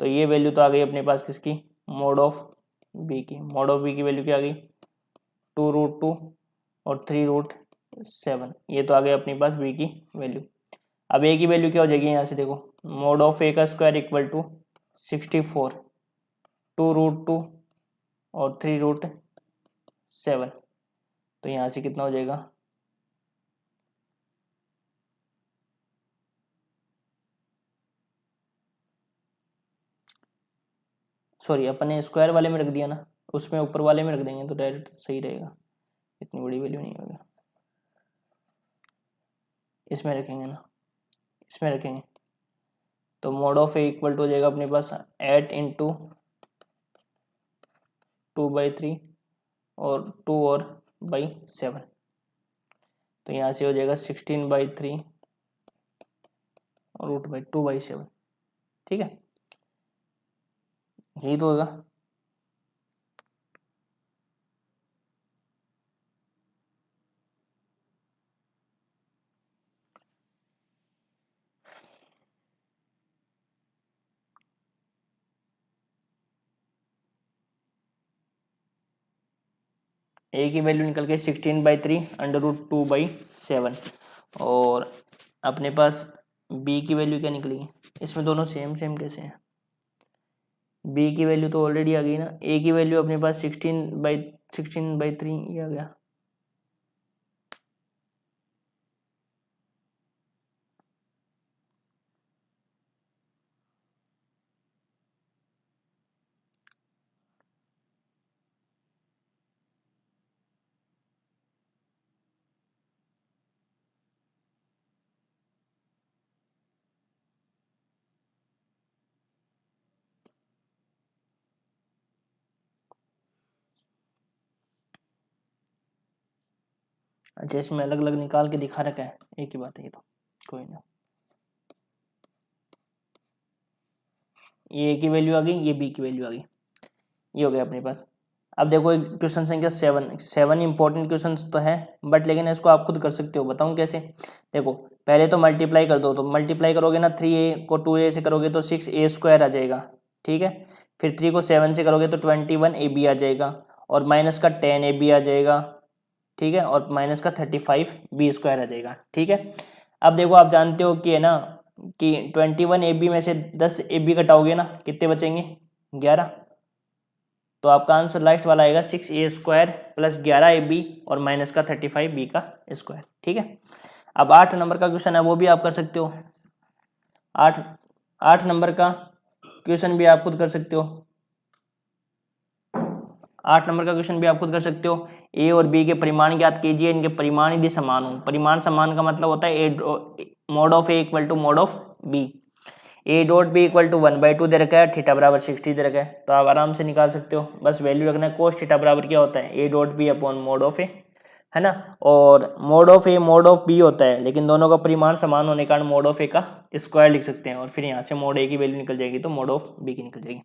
Speaker 1: तो ये वैल्यू तो आ गई अपने पास किसकी, मोड ऑफ बी की। मोड ऑफ बी की वैल्यू क्या आ गई 2√2 और 3√7, ये तो आ गया अपने पास बी की वैल्यू। अब ए की वैल्यू क्या हो जाएगी, यहाँ से देखो मोड ऑफ ए का स्क्वायर इक्वल टू 64 2√2 और 3√7, तो यहाँ से कितना हो जाएगा सॉरी अपन ने स्क्वायर वाले में रख दिया ना, उसमें ऊपर वाले में रख देंगे तो डायरेक्ट सही रहेगा, इतनी बड़ी वैल्यू नहीं होगी। इसमें रखेंगे ना, इसमें रखेंगे तो mod of A equal to हो जाएगा अपने पास 8 × 2/3 और 2 और 7। तो यहाँ से हो जाएगा 16/3 और √2/7। ठीक है, यही तो होगा। ए की वैल्यू निकल गई 16/3 √2/7 और अपने पास बी की वैल्यू क्या निकलेगी? इसमें दोनों सेम सेम कैसे हैं? बी की वैल्यू तो ऑलरेडी आ गई ना, ए की वैल्यू अपने पास 16/3 ये आ गया। अच्छा, इसमें अलग अलग निकाल के दिखा रखा है, एक ही बात है ये तो, कोई ना। ये ए की वैल्यू आ गई, ये बी की वैल्यू आ गई, ये हो गया अपने पास। अब देखो क्वेश्चन संख्या 7 इंपॉर्टेंट क्वेश्चन तो है, बट लेकिन इसको आप खुद कर सकते हो। बताऊं कैसे? देखो पहले तो मल्टीप्लाई कर दो, तो मल्टीप्लाई करोगे ना 3a को 2a से करोगे तो 6a² आ जाएगा। ठीक है, फिर 3 को 7 से करोगे तो 21ab आ जाएगा और माइनस का 10ab आ जाएगा। ठीक है, और माइनस का 35b² आ जाएगा। ठीक है, अब देखो आप जानते हो कि है ना कि 21ab में से 10ab घटाओगे ना, कितने बचेंगे? 11। तो आपका आंसर लास्ट वाला आएगा 6a² प्लस 11ab और माइनस का 35b का स्क्वायर। ठीक है, अब 8 नंबर का क्वेश्चन है, वो भी आप कर सकते हो। 8 नंबर का क्वेश्चन भी आप खुद कर सकते हो। 8 नंबर का क्वेश्चन भी आप खुद कर सकते हो। ए और बी के परिमाण ज्ञात कीजिए, इनके परिमाण यदि समान हो। परिमाण समान का मतलब होता है mod of A equal to mod of B. A dot B equal to 1/2 दे रखा है, थीटा बराबर 60 दे रखा है, तो आप आराम से निकाल सकते हो। बस वैल्यू रखना है, कोस थीटा बराबर क्या होता है? A dot B upon mod of A, है ना। और mod of A mod of B होता है, लेकिन दोनों का परिमाण समान होने के कारण मोड ऑफ ए का स्क्वायर लिख सकते हैं और फिर यहाँ से मोड ए की वैल्यू निकल जाएगी तो मोड ऑफ बी की निकल जाएगी।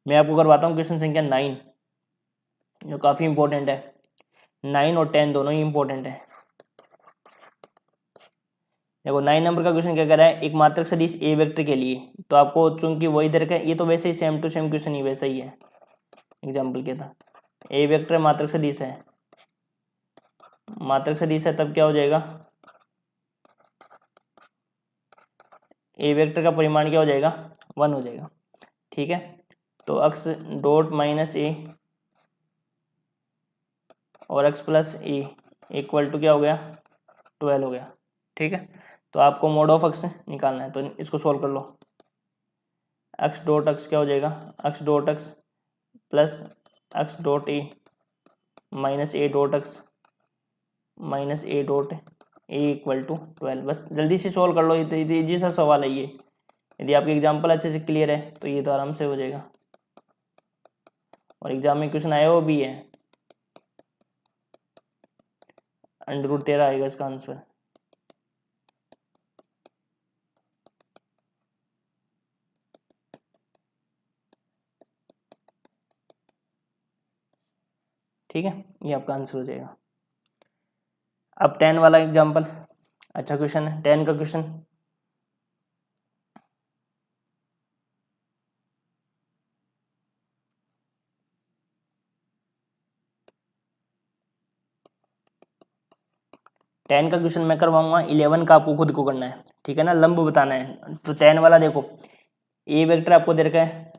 Speaker 1: मैं आपको करवाता हूँ क्वेश्चन संख्या 9, जो काफ़ी इंपॉर्टेंट है। 9 और 10 दोनों ही इंपॉर्टेंट है। देखो 9 नंबर का क्वेश्चन क्या कर रहा है? एक मात्रक सदिश ए वेक्टर के लिए, तो आपको चूंकि वही दे रखा है, ये तो वैसे ही सेम टू सेम क्वेश्चन ही वैसा ही है, एग्जाम्पल क्या था। ए वेक्टर मात्रक सदिश है, मात्रक सदिश है, तब क्या हो जाएगा? ए वेक्टर का परिमाण क्या हो जाएगा? 1 हो जाएगा। ठीक है, तो अक्स डॉट माइनस ए और अक्स प्लस ए इक्वल टू क्या हो गया? 12 हो गया। ठीक है, तो आपको मोड ऑफ अक्स निकालना है, तो इसको सोल्व कर लो। अक्स डॉट अक्स क्या हो जाएगा? X dot x plus x dot A minus A dot x minus A dot A equal to 12। बस जल्दी से सोल्व कर लो, ये तो इजी सा सवाल है ये। यदि आपके एग्जाम्पल अच्छे से क्लियर है तो ये तो आराम से हो जाएगा, और एग्जाम में क्वेश्चन आया वो भी है। √13 आएगा इसका आंसर। ठीक है, ये आपका आंसर हो जाएगा। अब 10 वाला एग्जाम्पल अच्छा क्वेश्चन है। 10 का क्वेश्चन, टेन का क्वेश्चन मैं करवाऊंगा, 11 का आपको खुद को करना है। ठीक है ना, लंब बताना है। तो 10 वाला देखो, ए वेक्टर आपको दे रखा है,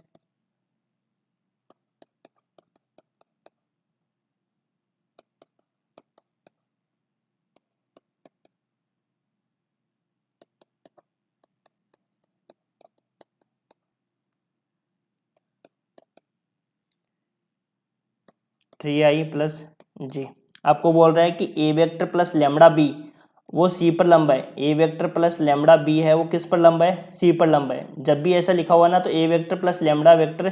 Speaker 1: थ्री आई प्लस जी। आपको बोल रहा है कि A vector plus lambda B वो सी पर लंब है। A vector plus lambda B है वो किस पर लंब है? सी पर लंब है। जब भी ऐसा लिखा हुआ ना तो A vector plus lambda vector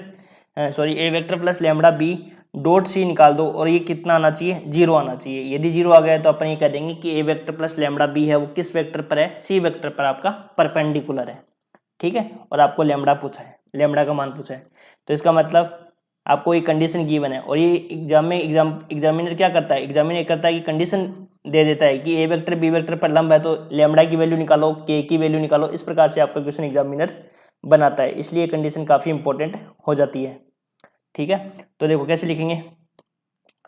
Speaker 1: A vector plus lambda B dot C निकाल दो और ये कितना आना चाहिए, 0 आना चाहिए। यदि 0 आ गया तो अपन ये कह देंगे कि A vector plus lambda B है वो किस वेक्टर पर है, सी वेक्टर पर आपका परपेंडिकुलर है। ठीक है, और आपको लैम्बडा पूछा है, लैम्बडा का मान पूछा है, तो इसका मतलब आपको ये कंडीशन गिवन है। और ये एग्जामिनर क्या करता है, एग्जामिनर करता है कि कंडीशन दे देता है कि ए वेक्टर बी वेक्टर पर लंब है तो लैम्बडा की वैल्यू निकालो, के की वैल्यू निकालो। इस प्रकार से आपका क्वेश्चन एग्जामिनर बनाता है, इसलिए कंडीशन काफ़ी इंपॉर्टेंट हो जाती है। ठीक है, तो देखो कैसे लिखेंगे।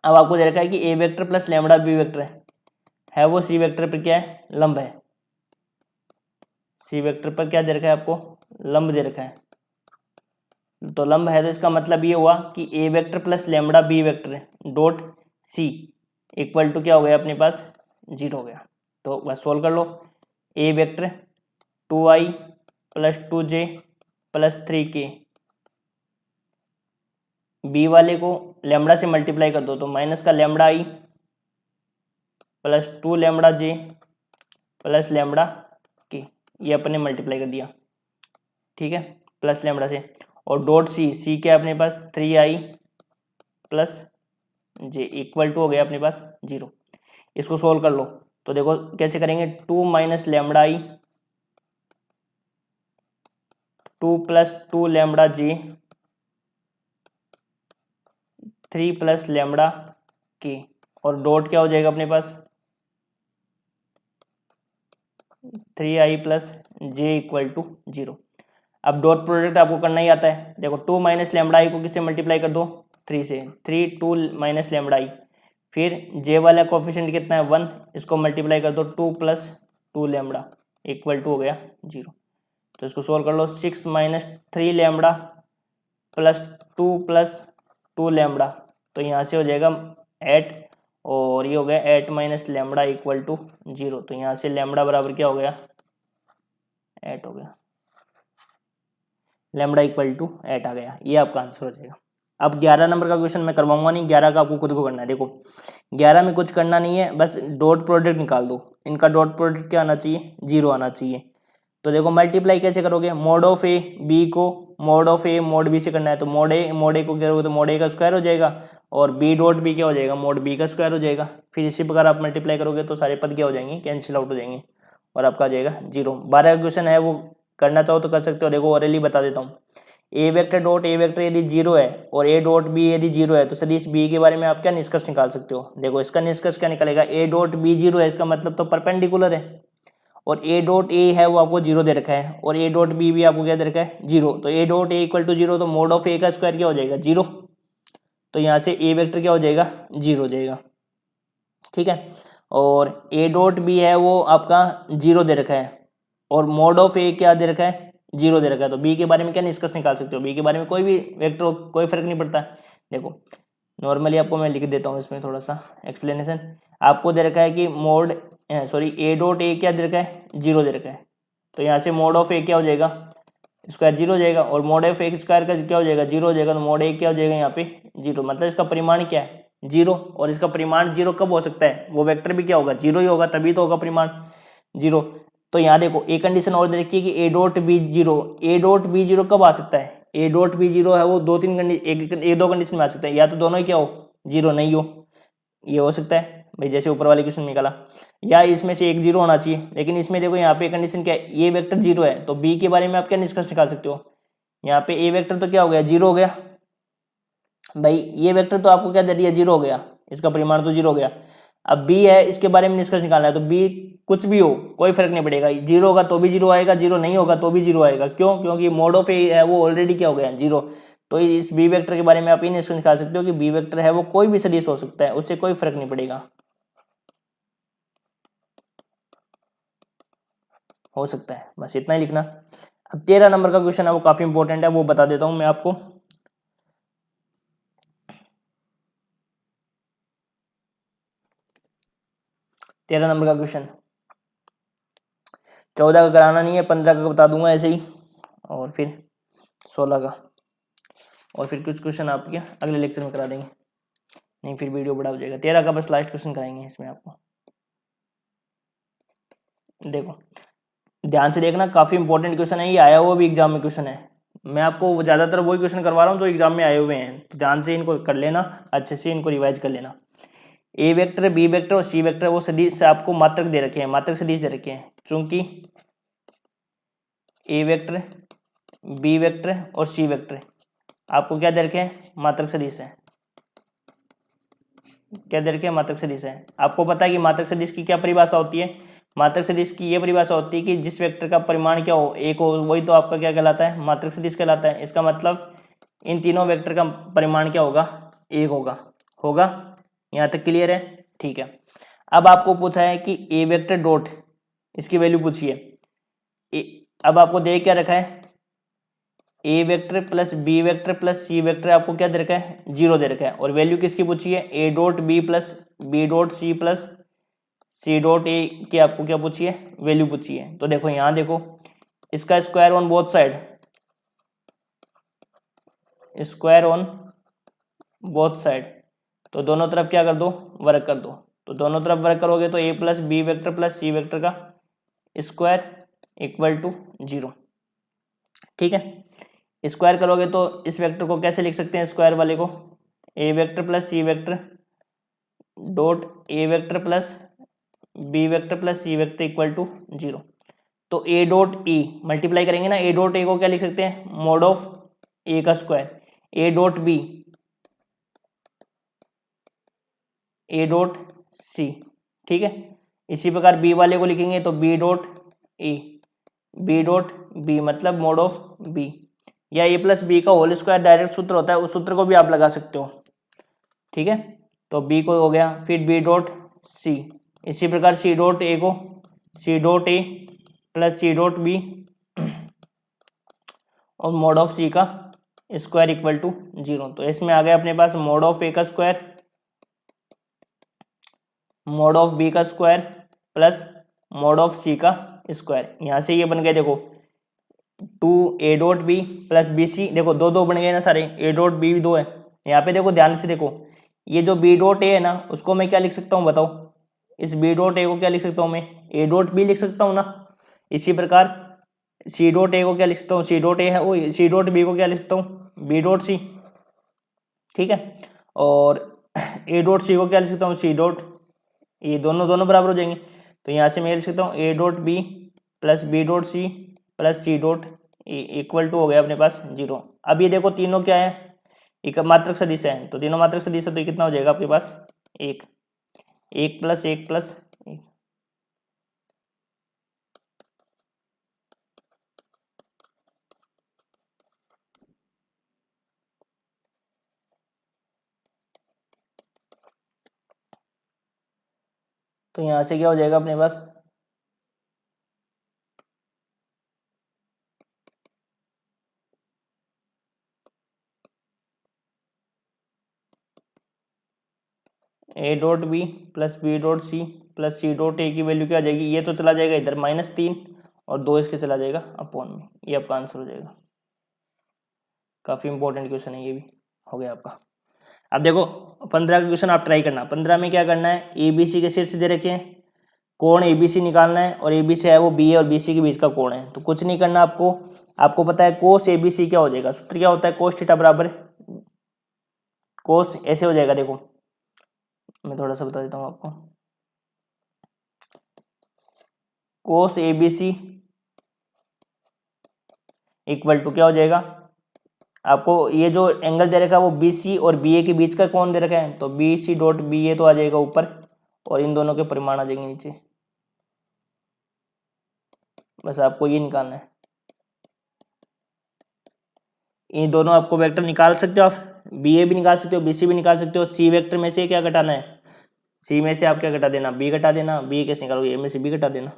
Speaker 1: अब आपको दे रखा है कि A vector plus lambda B vector है वो सी वेक्टर पर क्या है, लंब है। सी वेक्टर पर क्या दे रखा है आपको, लंब दे रखा है। तो लंब है तो इसका मतलब ये हुआ कि A vector plus lambda B vector dot C equal to क्या हो गया अपने पास, 0 हो गया। तो बस सोल्व कर लो। A vector 2i plus 2j plus 3k, B वाले को लैम्बडा से मल्टीप्लाई कर दो तो माइनस का lambda i plus 2 lambda j plus lambda k, ये अपने मल्टीप्लाई कर दिया। ठीक है, प्लस लैम्बडा से, और डॉट सी क्या अपने पास 3i plus j equal to हो गया अपने पास 0। इसको सोल्व कर लो तो देखो कैसे करेंगे, 2 minus lambda i 2 plus 2 lambda j 3 plus lambda k, और डॉट क्या हो जाएगा अपने पास 3i plus J equal to 0। अब डॉट प्रोडक्ट आपको करना ही आता है। देखो 2 माइनस लैम्बडा आई को किससे मल्टीप्लाई कर दो, 3 से, 3 2 माइनस लैम्बडा आई, फिर जे वाला कोफिशिएंट कितना है 1, इसको मल्टीप्लाई कर दो 2 प्लस 2 लैम्बडा इक्वल टू हो गया 0। तो इसको सोल्व कर लो, 6 माइनस 3 लैम्बडा प्लस 2 लैम्बडा, तो यहाँ से हो जाएगा 8, और ये हो गया 8 माइनस लैम्बडा इक्वल टू 0। तो यहाँ से लैम्बडा बराबर क्या हो गया, 8 हो गया, लैम्बडा इक्वल टू 8 आ गया। ये आपका आंसर हो जाएगा। अब 11 नंबर का क्वेश्चन मैं करवाऊंगा नहीं, 11 का आपको खुद को करना है। देखो 11 में कुछ करना नहीं है, बस डॉट प्रोडक्ट निकाल दो। इनका डॉट प्रोडक्ट क्या आना चाहिए, 0 आना चाहिए। तो देखो मल्टीप्लाई कैसे करोगे, मोड ऑफ ए बी को mod of A mod B से करना है, तो मोड ए को करोगे तो मोड ए का स्क्वायर हो जाएगा, और बी डॉट बी क्या हो जाएगा, मोड बी का स्क्वायर हो जाएगा। फिर इसी प्रकार आप मल्टीप्लाई करोगे तो सारे पद क्या हो जाएंगे, कैंसिल आउट हो जाएंगे, और आपका आ जाएगा 0। 12 का क्वेश्चन है, वो करना चाहो तो कर सकते हो। देखो ऑरेली बता देता हूँ, ए वेक्टर डॉट ए वेक्टर यदि 0 है और ए डॉट बी यदि 0 है तो सदिश बी के बारे में आप क्या निष्कर्ष निकाल सकते हो। देखो इसका निष्कर्ष क्या निकलेगा, ए डॉट बी 0 है, इसका मतलब तो परपेंडिकुलर है, और ए डॉट ए है वो आपको 0 दे रखा है, और ए डॉट बी भी आपको क्या दे रखा है, 0। तो A dot A equal to 0, तो मोड ऑफ ए का स्क्वायर क्या हो जाएगा, 0। तो यहाँ से ए वेक्टर क्या हो जाएगा, 0 हो जाएगा। ठीक है, और ए डॉट बी है वो आपका 0 दे रखा है, और मोड ऑफ ए क्या दे रखा है, 0 दे रखा है। तो बी के बारे में क्या निष्कर्ष निकाल सकते हो, बी के बारे में कोई भी वेक्टर कोई फर्क नहीं पड़ता। देखो नॉर्मली आपको मैं लिख देता हूँ इसमें थोड़ा सा एक्सप्लेनेशन। आपको दे रखा है कि मोड ए डॉट ए क्या दे रखा है, 0 दे रखा है, तो यहाँ से मोड ऑफ ए क्या हो जाएगा, स्क्वायर 0 हो जाएगा, और मोड ऑफ ए स्क्वायर का क्या हो जाएगा, 0 हो जाएगा, तो मोड ए क्या हो जाएगा यहाँ पे 0। मतलब इसका परिमाण क्या है, 0, और इसका परिमाण 0 कब हो सकता है, वो वेक्टर भी क्या होगा, 0 ही होगा, तभी तो होगा परिमाण 0। तो यहाँ देखो एक कंडीशन और दे रखी है कि ए डॉट बी 0 कब आ सकता है, ए डॉट बी 0 है वो दो कंडीशन में आ सकता है, या तो दोनों ही क्या हो, 0 नहीं हो, ये हो सकता है भाई, जैसे ऊपर वाले क्वेश्चन में निकाला, या इसमें से एक 0 होना चाहिए। लेकिन इसमें देखो यहाँ पे कंडीशन क्या है, ये वेक्टर 0 है, तो बी के बारे में आप क्या निष्कर्ष निकाल सकते हो, यहाँ पे ए वेक्टर तो क्या हो गया, 0 हो गया भाई, ये वेक्टर तो आपको क्या दे दिया, 0 हो गया, इसका परिमाण तो 0 हो गया। अब बी है, इसके बारे में निष्कर्ष निकालना है, तो बी कुछ भी हो कोई फर्क नहीं पड़ेगा, 0 होगा तो भी 0 आएगा, 0 नहीं होगा तो भी 0 आएगा। क्यों, क्योंकि मोड ऑफ ए है वो ऑलरेडी क्या हो गया, 0। तो इस बी वेक्टर के बारे में आप ये निष्कर्ष निकाल सकते हो कि बी वेक्टर है वो कोई भी सदिश हो सकता है, उससे कोई फर्क नहीं पड़ेगा, हो सकता है, बस इतना ही लिखना। अब 13 नंबर का क्वेश्चन है वो काफी इंपॉर्टेंट है, वो बता देता हूं मैं आपको। तेरह नंबर का क्वेश्चन, 14 का कराना नहीं है, 15 का बता दूंगा ऐसे ही, और फिर 16 का, और फिर कुछ क्वेश्चन आपके अगले लेक्चर में करा देंगे, नहीं फिर वीडियो बड़ा हो जाएगा। 13 का बस लास्ट क्वेश्चन कराएंगे इसमें आपको। देखो ध्यान से देखना, काफी इंपॉर्टेंट क्वेश्चन है, ये आया हुआ भी एग्जाम में क्वेश्चन है, मैं आपको ज़्यादातर वही क्वेश्चन करवा रहा हूँ जो एग्जाम में आए हुए हैं, तो ध्यान से इनको कर लेना, अच्छे से इनको रिवाइज कर लेना। ए वेक्टर, बी वेक्टर और सी वेक्टर वो सदिश आपको मात्रक दे रखे हैं, मात्रक सदिश दे रखे हैं। चूंकि ए वेक्टर, बी वेक्टर और सी वेक्टर आपको क्या दे रखे हैं, मात्रक सदिश है। क्या दे रखे हैं, मात्रक सदिश है। आपको पता है कि मात्रक सदिश की क्या परिभाषा होती है, मात्रक सदिश की ये परिभाषा होती है कि जिस वेक्टर का परिमाण क्या हो, एक हो, वही तो आपका क्या कहलाता है, मात्रक सदिश कहलाता है। इसका मतलब इन तीनों वेक्टर का परिमाण क्या होगा, एक होगा। होगा, यहाँ तक क्लियर है, ठीक है। अब आपको पूछा है कि ए वेक्टर डॉट, इसकी वैल्यू पूछिए। अब आपको दे क्या रखा है, A vector plus B vector plus C vector आपको क्या दे रखा है, 0 दे रखा है। और वैल्यू किसकी पूछी है, A dot B plus B dot C plus C dot A की आपको क्या पूछी है, वैल्यू पूछी है। तो देखो यहाँ देखो, इसका square on both side, square on both side, तो दोनों तरफ क्या कर दो, वर्क कर दो। तो दोनों तरफ वर्क करोगे तो ए plus B vector plus C vector का स्क्वायर इक्वल टू 0, ठीक है। स्क्वायर करोगे तो इस वेक्टर को कैसे लिख सकते हैं, स्क्वायर वाले को, A vector plus C vector dot A vector plus B vector plus C vector equal to 0। तो ए डॉट ई मल्टीप्लाई करेंगे ना, ए डॉट ए को क्या लिख सकते हैं, मॉड ऑफ ए का square, A dot B, A dot C, ठीक है। इसी प्रकार बी वाले को लिखेंगे तो B dot A, B dot B मतलब मॉड ऑफ बी, या ए प्लस बी का होल स्क्वायर डायरेक्ट सूत्र होता है, उस सूत्र को भी आप लगा सकते हो, ठीक है। तो बी को हो गया, फिर बी डॉट सी, इसी प्रकार सी डॉट ए को C dot A plus C dot B और मॉड ऑफ सी का स्क्वायर इक्वल टू 0। तो इसमें आ गया अपने पास मॉड ऑफ ए का स्क्वायर, मॉड ऑफ बी का square plus mod of C का स्क्वायर। यहाँ से ये बन गए देखो 2 A dot B plus B C, देखो दो दो बन गए ना सारे, ए डॉट बी भी 2 है। यहाँ पे देखो ध्यान से देखो, ये जो बी डॉट ए है ना, उसको मैं क्या लिख सकता हूँ बताओ, इस बी डॉट ए को क्या लिख सकता हूँ मैं, ए डॉट बी लिख सकता हूँ ना। इसी प्रकार सी डॉट ए को क्या लिख सकता हूँ, सी डॉट ए है वो, सी डॉट बी को क्या लिख सकता हूँ, बी डॉट सी, ठीक है। और ए डॉट सी को क्या लिख सकता हूँ, सी डॉट, ये दोनों दोनों बराबर हो जाएंगे। तो यहाँ से मैं लिख सकता हूँ A dot B plus B dot C plus C dot A equal to हो गया अपने पास 0। अब ये देखो तीनों क्या है, एक मात्रक सदिश है, तो तीनों मात्रक सदिश है, तो ये कितना हो जाएगा आपके पास, 1, 1 प्लस 1 प्लस 1। तो यहाँ से क्या हो जाएगा अपने पास, A dot B plus B dot C plus C dot A की वैल्यू क्या आ जाएगी, ये तो चला जाएगा इधर -3 और 2 इसके चला जाएगा अपॉन में, ये आपका आंसर हो जाएगा। काफ़ी इंपॉर्टेंट क्वेश्चन है ये भी, हो गया आपका। अब देखो 15 का क्वेश्चन आप ट्राई करना। 15 में क्या करना है, ए बी सी के शीर्ष दे रखे हैं, कोण ए बी सी निकालना है, और ए बी सी है वो बी ए और बी सी के बीच का कोण है। तो कुछ नहीं करना आपको, आपको पता है कोस ए बी सी क्या हो जाएगा, सूत्र क्या होता है, कोस थीटा बराबर कोस, ऐसे हो जाएगा। देखो मैं थोड़ा सा बता देता हूँ आपको, cos A B C equal to क्या हो जाएगा, आपको ये जो एंगल दे रखा है वो बी सी और बी ए के बीच का कोण दे रखा है, तो बी सी डॉट बी ए तो आ जाएगा ऊपर और इन दोनों के परिमाण आ जाएंगे नीचे। बस आपको ये निकालना है, ये दोनों आपको वेक्टर निकाल सकते हो आप, बी ए भी निकाल सकते हो, बी सी भी निकाल सकते हो। सी वेक्टर में से क्या घटाना है, सी में से आप क्या घटा देना, बी घटा देना, बी कैसे निकालोगे, ए में से बी घटा देना,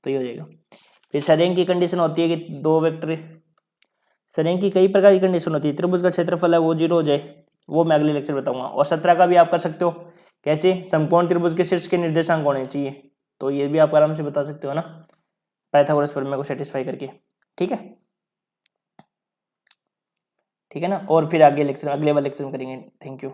Speaker 1: तो ये हो जाएगा। फिर सरेंग की कंडीशन होती है कि दो वेक्टर, सरेंग की कई प्रकार की कंडीशन होती है, त्रिभुज का क्षेत्रफल है वो 0 हो जाए, वो मैं अगले लेक्चर बताऊंगा। और 17 का भी आप कर सकते हो, कैसे, समकोण त्रिभुज के शीर्ष के निर्देशांक होने चाहिए, तो ये भी आप आराम से बता सकते हो ना, पाइथागोरस प्रमेय को सेटिस्फाई करके, ठीक है, ठीक है ना। और फिर आगे लेक्चर, अगले वाले लेक्चर में करेंगे। Thank you.